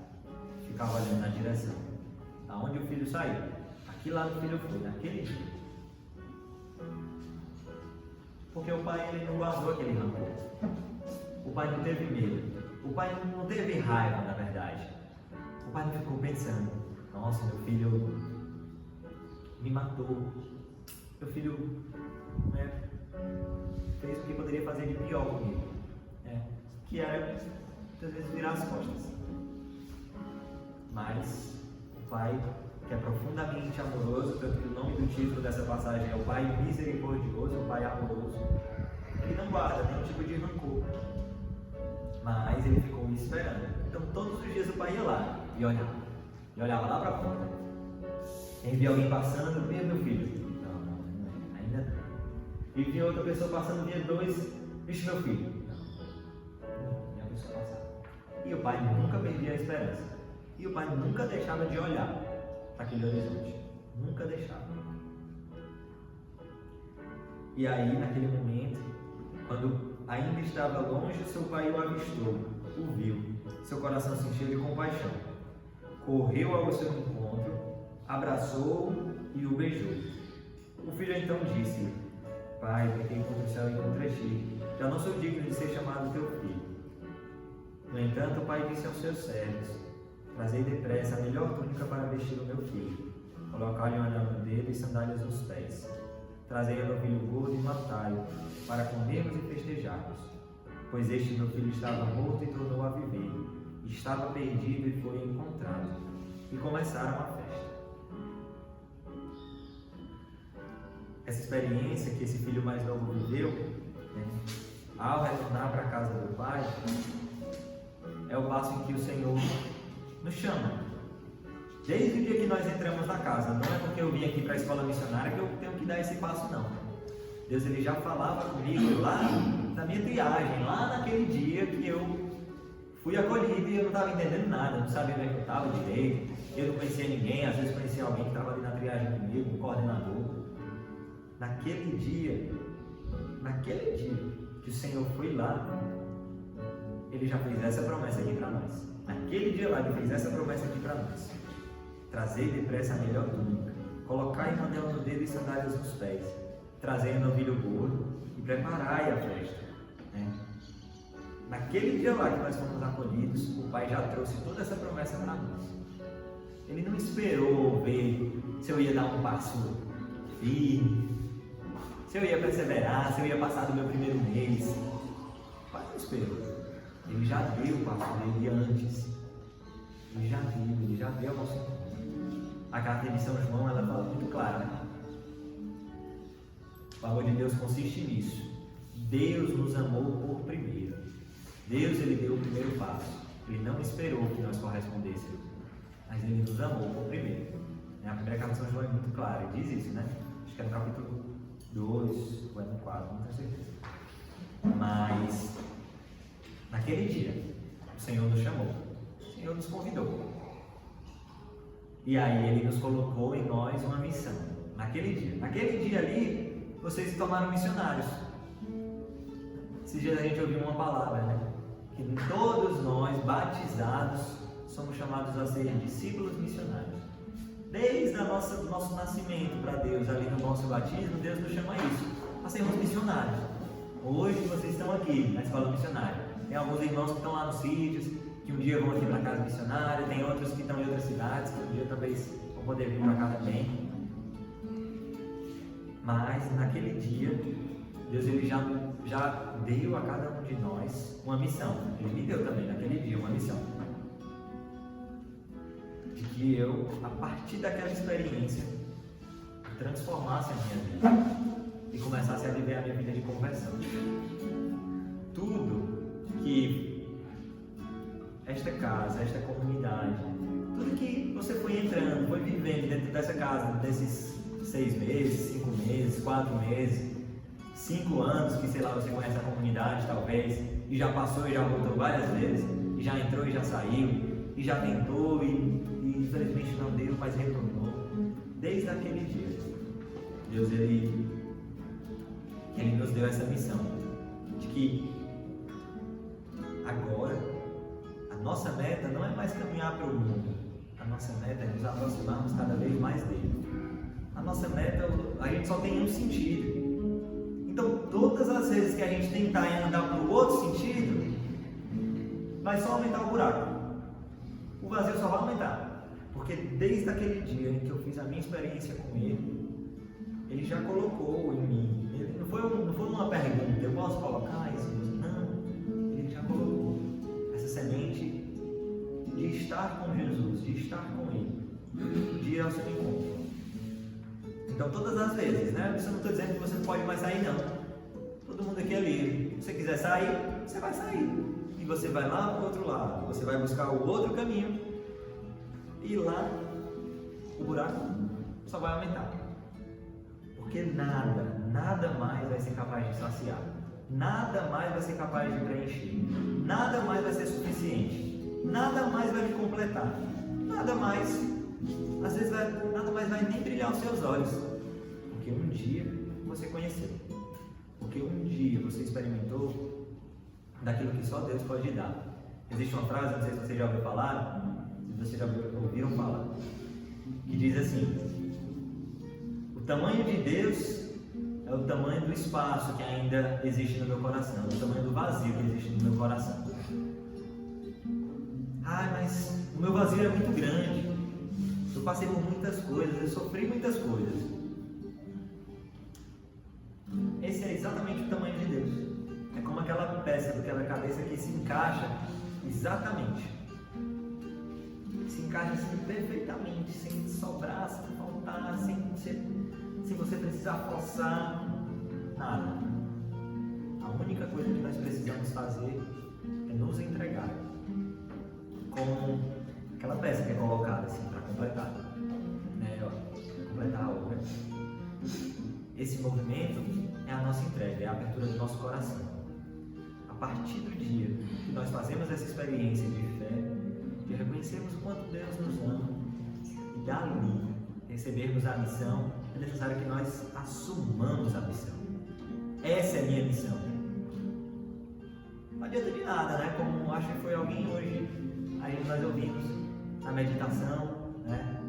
ficava olhando na direção, aonde o filho saiu. Aqui lá o filho foi, naquele dia. Porque o pai ele não guardou aquele rancor. O pai não teve medo. O pai não teve raiva, na verdade. O pai não ficou pensando: nossa, meu filho me matou. Meu filho fez o que poderia fazer de pior comigo. Que era, muitas vezes, virar as costas. Mas o pai, que é profundamente amoroso, tanto que o nome do título dessa passagem é o Pai Misericordioso, o Pai Amoroso, ele não guarda nenhum tipo de rancor, mas ele ficou esperando. Então todos os dias o pai ia lá e olhava lá para a porta. E via alguém passando: via meu filho? Não, ainda não. E via outra pessoa passando, via dois: vixe, meu filho? Não, via a pessoa passar. E o pai nunca perdia a esperança. E o pai nunca deixava de olhar para aquele horizonte. Nunca deixava. E aí, naquele momento, quando ainda estava longe, seu pai o avistou, o viu. Seu coração se encheu de compaixão. Correu ao seu encontro, abraçou-o e o beijou. O filho então disse: pai, pequei contra o céu e contra ti. Já não sou digno de ser chamado teu filho. No entanto, o pai disse aos seus servos: trazei depressa a melhor túnica para vestir o meu filho. Colocai-lhe um anel no dedo e sandálias nos pés. Trazei o novilho gordo e matai-o, para comermos e festejarmos. Pois este meu filho estava morto e tornou a viver. Estava perdido e foi encontrado. E começaram a festa. Essa experiência que esse filho mais novo viveu, ao retornar para a casa do pai, é o passo em que o Senhor nos chama. Desde o dia que nós entramos na casa. Não é porque eu vim aqui para a escola missionária que eu tenho que dar esse passo, não. Deus ele já falava comigo lá na minha triagem, lá naquele dia que eu fui acolhido e eu não estava entendendo nada, não sabia onde eu estava direito, eu não conhecia ninguém, às vezes conhecia alguém que estava ali na triagem comigo, um coordenador. Naquele dia que o Senhor foi lá, Ele já fez essa promessa aqui para nós. Naquele dia lá, Ele fez essa promessa aqui para nós. Trazei depressa a melhor túnica, colocai um anel no dedo e sandálias nos pés, trazei um novilho gordo e preparai a festa. Naquele dia lá que nós fomos acolhidos, o Pai já trouxe toda essa promessa para nós. Ele não esperou ver se eu ia dar um passo firme, se eu ia perseverar, se eu ia passar do meu primeiro mês. O Pai não esperou. Ele já deu o passo dele antes. Ele já deu ao nosso encontro. A carta de São João, ela fala muito clara. O amor de Deus consiste nisso. Deus nos amou por primeiro. Deus, ele deu o primeiro passo. Ele não esperou que nós correspondêssemos, mas ele nos amou por primeiro. A primeira carta de São João é muito clara, ele diz isso, né? Acho que é no capítulo 2 ou é no 4, não tenho certeza. Mas, naquele dia, o Senhor nos chamou. O Senhor nos convidou. E aí Ele nos colocou em nós uma missão. Naquele dia ali, vocês se tornaram missionários. Esses dias a gente ouviu uma palavra, né? Que todos nós, batizados, somos chamados a ser discípulos missionários. Desde o nosso nascimento para Deus, ali no nosso batismo, Deus nos chama a isso, a sermos missionários. Hoje vocês estão aqui na escola missionária. Tem alguns irmãos que estão lá nos sítios, que um dia vão aqui para a casa missionária, tem outros que estão em outras cidades, que um dia talvez vão poder vir para cá também. Mas naquele dia, Deus ele já deu a cada um de nós uma missão. Ele me deu também naquele dia uma missão. De que eu, a partir daquela experiência, transformasse a minha vida e começasse a viver a minha vida de conversão. Tudo que é esta casa, esta comunidade, tudo que você foi entrando, foi vivendo dentro dessa casa, desses 6 meses, 5 meses, 4 meses, 5 anos que, sei lá, você conhece a comunidade talvez, e já passou e já voltou várias vezes, e já entrou e já saiu, e já tentou e infelizmente não deu, mas retornou. Desde aquele dia, Deus ele nos deu essa missão de que agora a nossa meta não é mais caminhar para o mundo, a nossa meta é nos aproximarmos cada vez mais dele. A nossa meta, a gente só tem um sentido. Então, todas as vezes que a gente tentar andar para o outro sentido, vai só aumentar o buraco. O vazio só vai aumentar. Porque desde aquele dia em que eu fiz a minha experiência com ele já colocou em mim. Ele não foi uma pergunta, eu posso colocar isso? Não. Ele já colocou essa semente de estar com Jesus, de estar com ele, de ir ao seu encontro. Então, todas as vezes, né? Eu não estou dizendo que você não pode mais sair, não. Todo mundo aqui é livre. Se você quiser sair, você vai sair. E você vai lá para o outro lado. Você vai buscar o outro caminho. E lá, o buraco só vai aumentar. Porque nada mais vai ser capaz de saciar. Nada mais vai ser capaz de preencher. Nada mais vai ser suficiente. Nada mais vai te completar. Nada mais... Às vezes nada mais vai nem brilhar os seus olhos, porque um dia você conheceu, porque um dia você experimentou daquilo que só Deus pode dar. Existe uma frase, não sei se vocês já ouviram falar, se vocês já ouviram falar, que diz assim: o tamanho de Deus é o tamanho do espaço que ainda existe no meu coração, o tamanho do vazio que existe no meu coração. Mas o meu vazio é muito grande. Eu passei por muitas coisas, eu sofri muitas coisas. Esse é exatamente o tamanho de Deus. É como aquela peça do quebra-cabeça que se encaixa exatamente. Se encaixa assim perfeitamente, sem sobrar, sem faltar, sem você precisar forçar nada. A única coisa que nós precisamos fazer é nos entregar. Como aquela peça que é colocada assim para completar, né? Completar a obra. Esse movimento é a nossa entrega, é a abertura do nosso coração. A partir do dia que nós fazemos essa experiência de fé, de reconhecermos o quanto Deus nos ama, e dali recebermos a missão, é necessário que nós assumamos a missão. Essa é a minha missão. Não adianta de nada, né? Como acho que foi alguém hoje, aí nós ouvimos na meditação, né?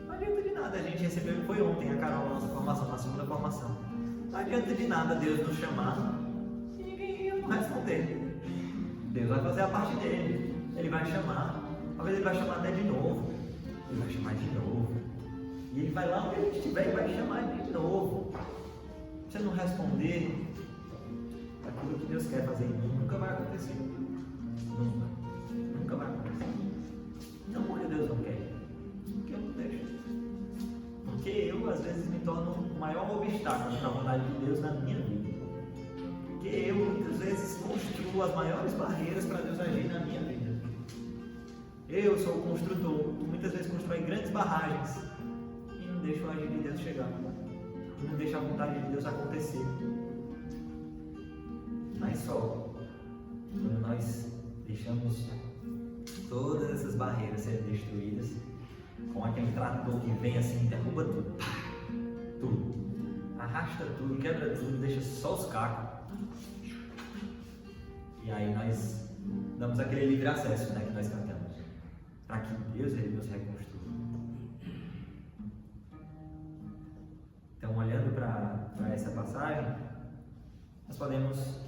Não adianta de nada, a gente recebeu, foi ontem a Carol, a nossa formação, na segunda formação. Não adianta de nada Deus nos chamar e ninguém não responder. Deus vai fazer a parte dele, ele vai chamar, talvez ele vai chamar até de novo, ele vai chamar de novo, e ele vai lá onde a gente estiver e vai chamar de novo. Se você não responder aquilo que Deus quer fazer em mim, nunca vai acontecer. Nunca vai acontecer. Não porque Deus não quer, porque eu não deixo. Porque eu, às vezes, me torno o maior obstáculo na vontade de Deus na minha vida. Porque eu, muitas vezes, construo as maiores barreiras para Deus agir na minha vida. Eu sou o construtor, muitas vezes constrói grandes barragens e não deixo o agir de Deus chegar. E não deixo a vontade de Deus acontecer. Mas só quando nós deixamos todas essas barreiras serem destruídas, com aquele trator que vem assim, derruba tudo, tudo, arrasta tudo, quebra tudo, deixa só os cacos, e aí nós damos aquele livre acesso, né, que nós cantamos, para que Deus ele nos reconstrua. Então, olhando para essa passagem, nós podemos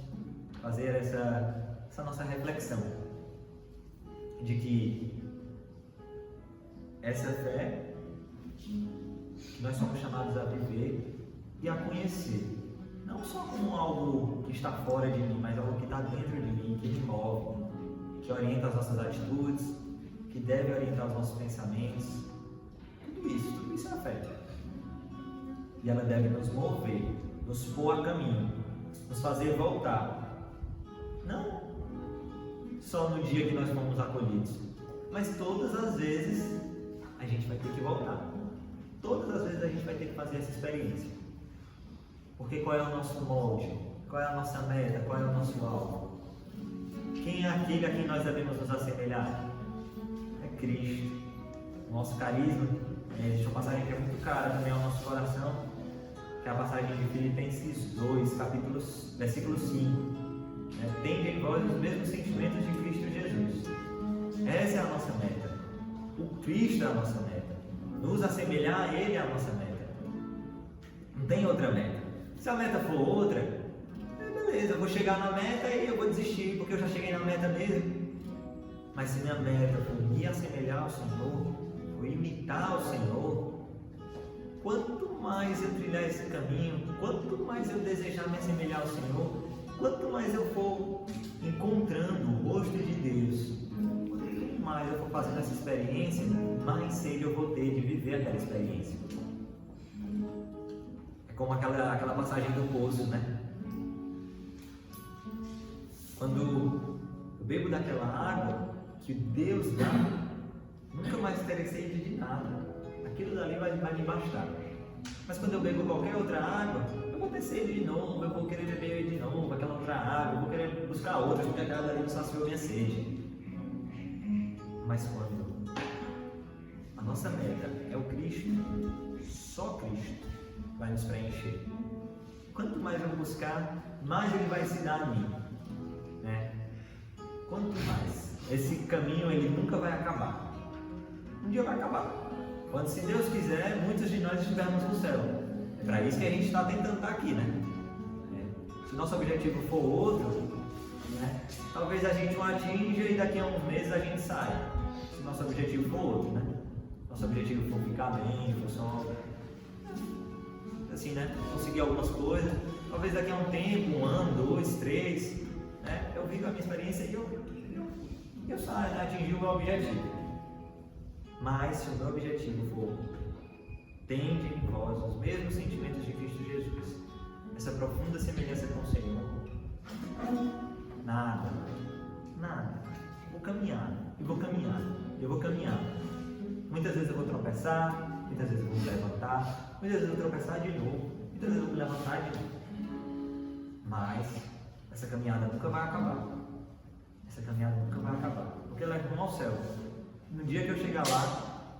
fazer essa nossa reflexão de que essa fé que nós somos chamados a viver e a conhecer, não só como algo que está fora de mim, mas algo que está dentro de mim, que me move, que orienta as nossas atitudes, que deve orientar os nossos pensamentos. Tudo isso é a fé. E ela deve nos mover, nos pôr a caminho, nos fazer voltar. Não só no dia que nós fomos acolhidos, mas todas as vezes a gente vai ter que voltar. Todas as vezes a gente vai ter que fazer essa experiência. Porque qual é o nosso molde? Qual é a nossa meta? Qual é o nosso alvo? Quem é aquele a quem nós devemos nos assemelhar? É Cristo. O nosso carisma, existe uma passagem que é muito cara também ao nosso coração, que é a passagem de Filipenses 2, versículo 5. Tende em vós os mesmos sentimentos de Cristo Jesus. Essa é a nossa meta. O Cristo é a nossa meta. Nos assemelhar a Ele é a nossa meta. Não tem outra meta. Se a meta for outra, beleza, eu vou chegar na meta e eu vou desistir, porque eu já cheguei na meta mesmo. Mas se minha meta for me assemelhar ao Senhor, for imitar o Senhor, quanto mais eu trilhar esse caminho, quanto mais eu desejar me assemelhar ao Senhor, quanto mais eu for encontrando o rosto de Deus, quanto mais eu for fazendo essa experiência, mais sede eu vou ter de viver aquela experiência. É como aquela passagem do poço, né? Quando eu bebo daquela água que Deus dá, nunca mais terei sede de nada. Aquilo dali vai me bastar. Mas quando eu bebo qualquer outra água, eu vou ter sede de novo, eu vou querer beber de novo aquela outra água, eu vou querer buscar outra, porque aquela dali não saciou minha sede. Mas quando a nossa meta é o Cristo, só Cristo vai nos preencher. Quanto mais eu buscar, mais Ele vai se dar a mim. Quanto mais. Esse caminho ele nunca vai acabar. Um dia vai acabar. Quando, se Deus quiser, muitos de nós estivermos no céu. É para isso que a gente está tentando estar aqui, né? Se o nosso objetivo for outro, talvez a gente o atinja e daqui a uns meses a gente saia. Se o nosso objetivo for outro, né? Nosso objetivo for ficar bem, for só assim, conseguir algumas coisas. Talvez daqui a um tempo, 1 ano, 2, 3, eu vivo a minha experiência e eu saio, atingir o meu objetivo. Mas se o meu objetivo for tende em vós os mesmos sentimentos de Cristo Jesus, essa profunda semelhança com o Senhor, nada, vou caminhar, eu vou caminhar. Muitas vezes eu vou tropeçar, muitas vezes eu vou me levantar, muitas vezes eu vou tropeçar de novo, muitas vezes eu vou me levantar de novo. Mas essa caminhada nunca vai acabar. Porque ela é rumo ao céu. No dia que eu chegar lá,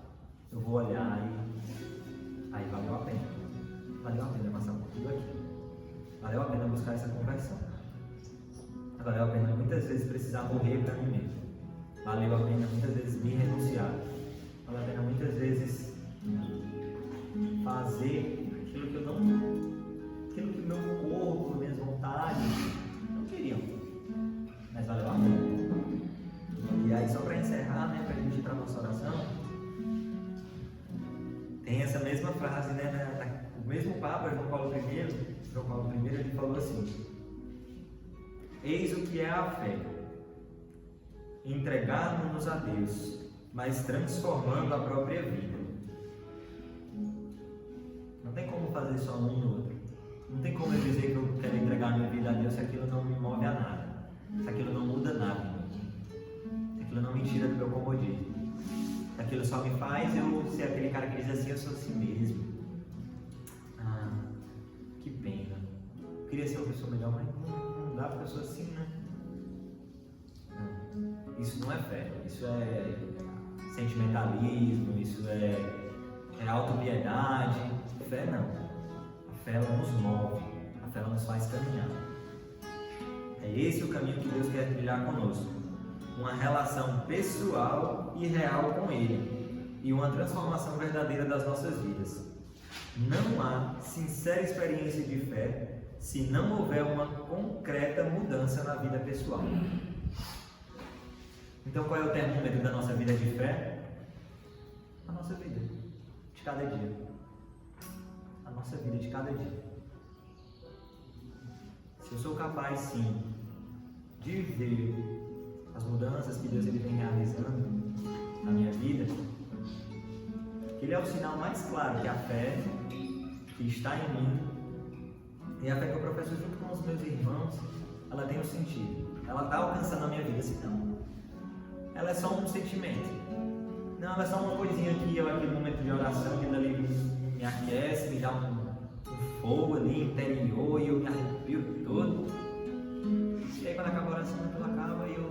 eu vou olhar e aí valeu a pena. Valeu a pena passar por tudo aqui. Valeu a pena buscar essa conversão. Valeu a pena muitas vezes precisar morrer para mim mesmo. Valeu a pena muitas vezes me renunciar. Valeu a pena muitas vezes fazer aquilo que o meu corpo, minhas vontades não queriam. Mas valeu a pena. E aí, só para encerrar, para a gente ir para a nossa oração, tem essa mesma frase, o mesmo Papa, João Paulo I, ele falou assim: eis o que é a fé, entregarmos-nos a Deus, mas transformando a própria vida. Não tem como fazer só um e outro. Não tem como eu dizer que eu quero entregar minha vida a Deus se aquilo não me move a nada, se aquilo não muda nada, se aquilo não me tira do meu comodismo, se aquilo só me faz eu ser aquele cara que diz assim: eu sou assim mesmo. Que pena. Eu queria ser uma pessoa melhor, mas não dá porque eu sou assim, Isso não é fé, isso é sentimentalismo, isso é autopiedade. Fé não. A fé ela nos move, a fé ela nos faz caminhar. É esse o caminho que Deus quer trilhar conosco. Uma relação pessoal e real com Ele e uma transformação verdadeira das nossas vidas. Não há sincera experiência de fé se não houver uma concreta mudança na vida pessoal. Então, qual é o termômetro da nossa vida de fé? A nossa vida de cada dia. A nossa vida de cada dia. Se eu sou capaz, sim, de ver as mudanças que Deus vem realizando na minha vida, Ele é o sinal mais claro que a fé que está em mim e a fé que eu professo junto com os meus irmãos ela tem um sentido. Ela está alcançando a minha vida, assim, não. Ela é só um sentimento. Não, ela é só uma coisinha aqui, aquele momento de oração, que ali me aquece, me dá um fogo ali interior e eu me arrepio todo. E aí quando acaba a oração, aquilo acaba e aquilo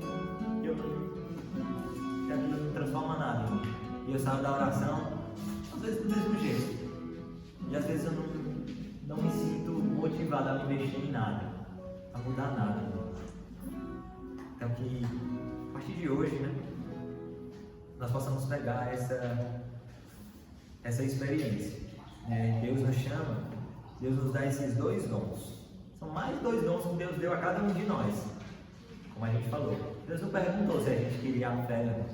não me transforma em nada. E eu saio da oração, às vezes do mesmo jeito. E às vezes eu não me sinto motivado a me mexer em nada, a mudar nada. Então que a partir de hoje, né, nós possamos pegar essa experiência. Deus nos chama, Deus nos dá esses 2 dons. São mais 2 dons que Deus deu a cada um de nós. Como a gente falou, Deus não perguntou se a gente queria a fé, né?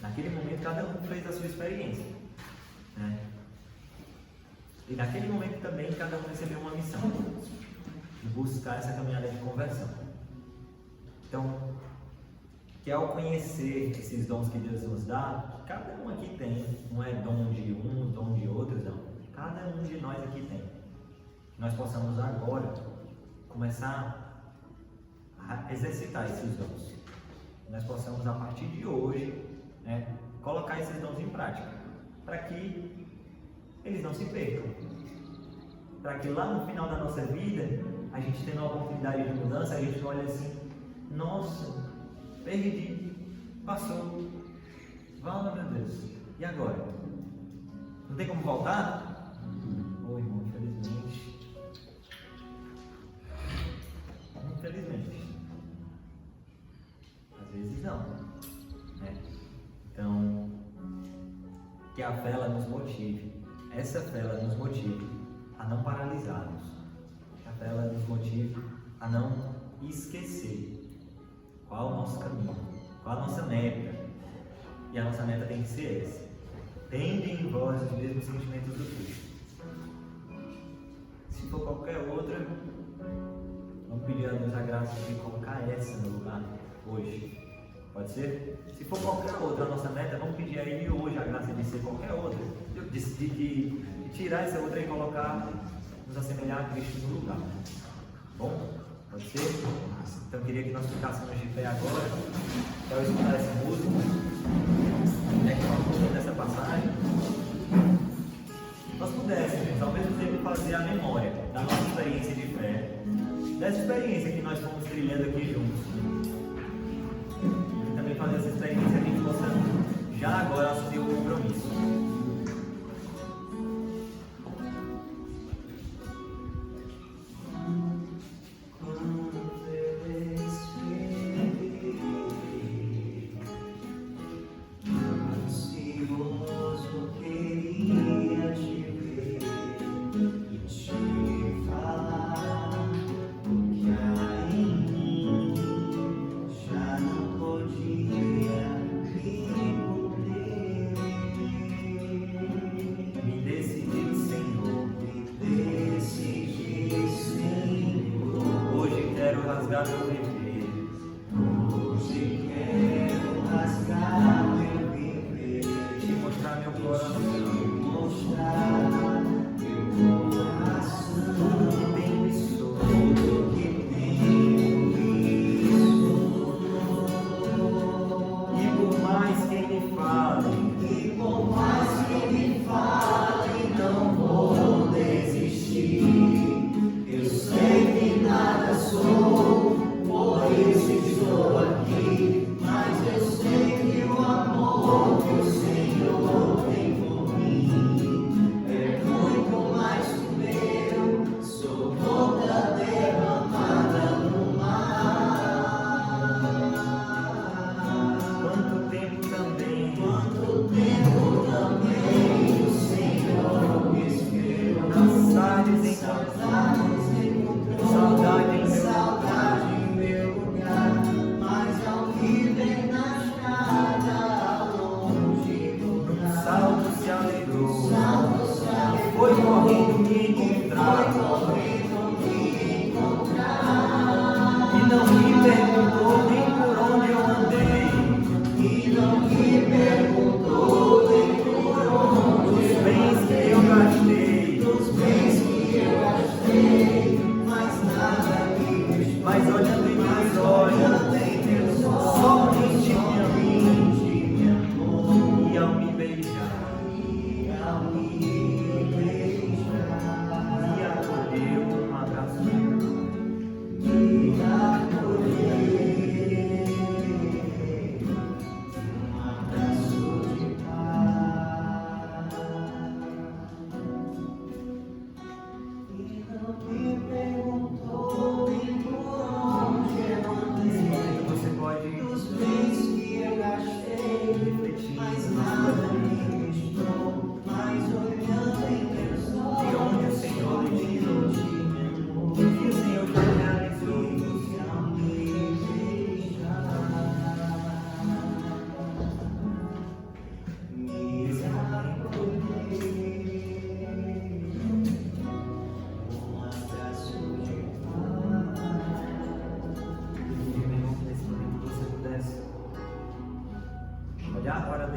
Naquele momento cada um fez a sua experiência, né? E naquele momento também cada um recebeu uma missão de buscar essa caminhada de conversão. Então, que ao conhecer esses dons que Deus nos dá, cada um aqui tem, não é dom de um, dom de outros, não. Cada um de nós aqui tem. Que nós possamos agora começar a exercitar esses dons. Que nós possamos, a partir de hoje, né, colocar esses dons em prática, para que eles não se percam. Para que lá no final da nossa vida, a gente tendo uma oportunidade de mudança, a gente olha assim, nossa, perdi, passou, vamos, meu Deus, e agora? Não tem como voltar? Ô irmão, infelizmente. Às vezes não, né? Então, que a fé ela nos motive, essa fé ela nos motive a não paralisarmos, que a fé ela nos motive a não esquecer qual o nosso caminho, qual a nossa meta. E a nossa meta tem que ser essa: tende em vós os mesmos sentimentos do Cristo. Se for qualquer outra, vamos pedir a Deus a graça de colocar essa no lugar hoje. Pode ser? Se for qualquer outra a nossa meta, vamos pedir a Ele hoje a graça de ser qualquer outra, de tirar essa outra e colocar, nos assemelhar a Cristo no lugar. Bom? Pode ser? Então eu queria que nós ficássemos de pé agora, para eu escutar essa música, né, que nós gostamos dessa passagem. Nós pudéssemos, ao mesmo tempo, fazer a memória da nossa experiência de fé, dessa experiência que nós fomos trilhando aqui juntos. E também fazer essa experiência que a gente possa já agora assumir o compromisso. Eu sei que nada sou.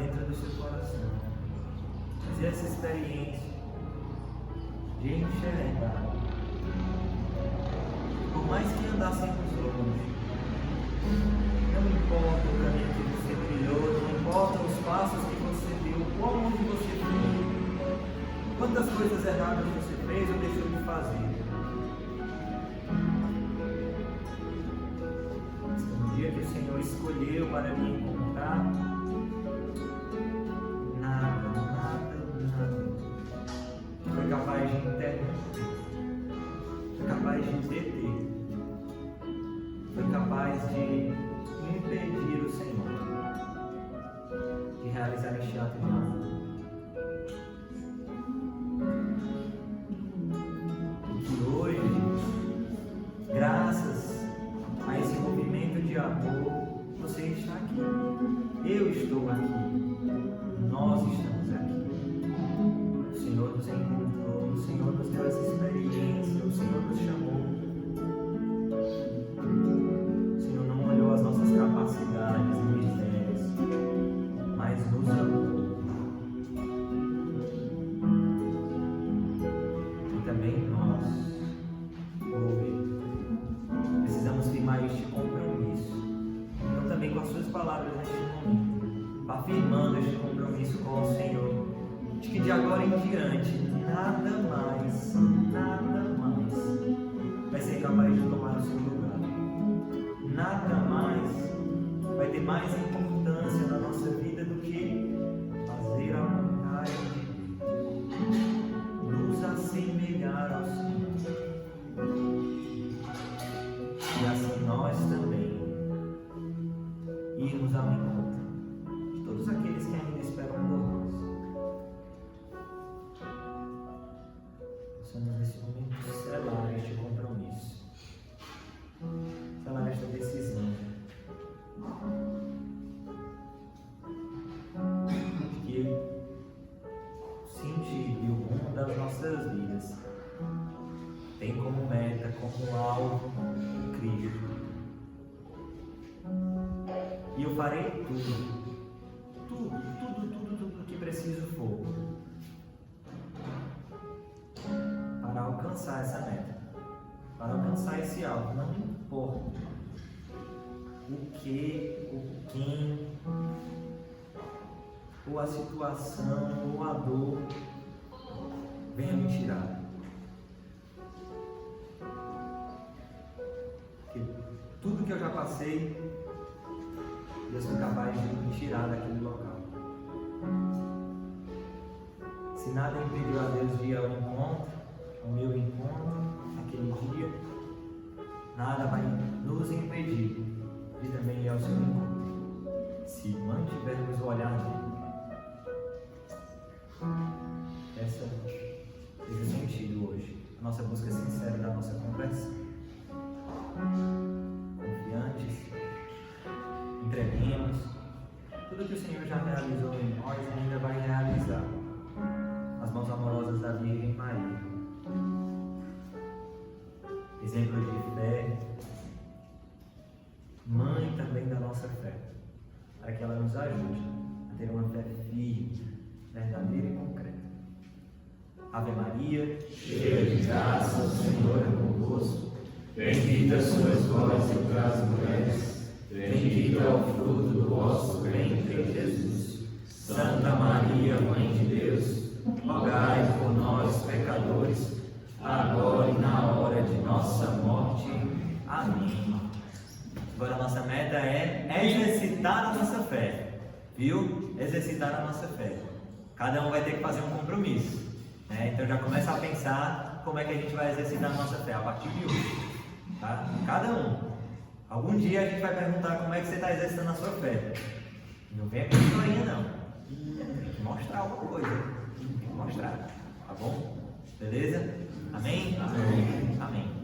dentro do seu coração. Fazer essa experiência de enxergar. Por mais que andássemos longe, não importa o caminho que você trilhou, não importa os passos que você deu, como você fez, quantas coisas erradas você fez ou deixou de fazer. No dia que o Senhor escolheu para me encontrar, nada foi capaz de interromper, foi capaz de deter, foi capaz de impedir o Senhor de realizar este ato de amor. E que hoje, graças a esse movimento de amor, você está aqui, eu estou aqui, nós estamos aqui. O Senhor nos encontrou, o Senhor nos deu essa experiência, o Senhor nos chamou. O Senhor não olhou as nossas capacidades e mistérios, mas nos amou. E também nós, hoje, precisamos firmar este compromisso. Então também com as suas palavras neste momento, afirmando este compromisso com o Senhor, de que de agora em diante, nada mais vai ser capaz de tomar o seu lugar. Nada mais vai ter mais importância na nossa vida do que fazer a vontade de Deus, nos assemelhar ao Senhor. E assim nós também irmos ao encontro de todos aqueles que ainda esperam por nós. Possamos nesse momento selar este compromisso, selar esta decisão de que o sentido e o rumo das nossas vidas tem como meta, como alvo o Cristo. E eu farei tudo que preciso for para alcançar essa meta, para alcançar esse alvo. Não importa o que, o quem, ou a situação, ou a dor venha me tirar. Porque tudo que eu já passei, Deus foi capaz de me tirar daquele local. Se nada impediu a Deus de ir ao encontro, ao meu encontro, naquele dia, nada vai nos impedir de também ir ao seu encontro, se mantivermos o olhar nele. Esse é o sentido hoje, a nossa busca sincera da nossa conversa. Confiantes, entreguemos tudo que o Senhor já realizou em nós e ainda vai realizar. As mãos amorosas da Virgem Maria, exemplo de fé, mãe também da nossa fé, para que ela nos ajude a ter uma fé firme, verdadeira e concreta. Ave Maria, cheia de graça, o Senhor é convosco. Bendita sois vós entre as mulheres, bendito é o fruto do vosso ventre, Jesus. Santa Maria, Mãe de Deus, rogai por nós, pecadores, agora e na hora de nossa morte. Amém. Agora a nossa meta é exercitar a nossa fé, viu? Exercitar a nossa fé. Cada um vai ter que fazer um compromisso, né? Então já começa a pensar como é que a gente vai exercitar a nossa fé a partir de hoje, tá? Cada um. Algum dia a gente vai perguntar como é que você está exercitando a sua fé. Não vem com historinha não. Tem que mostrar alguma coisa. Tem que mostrar, tá bom? Beleza? Amém? Amém. Amém.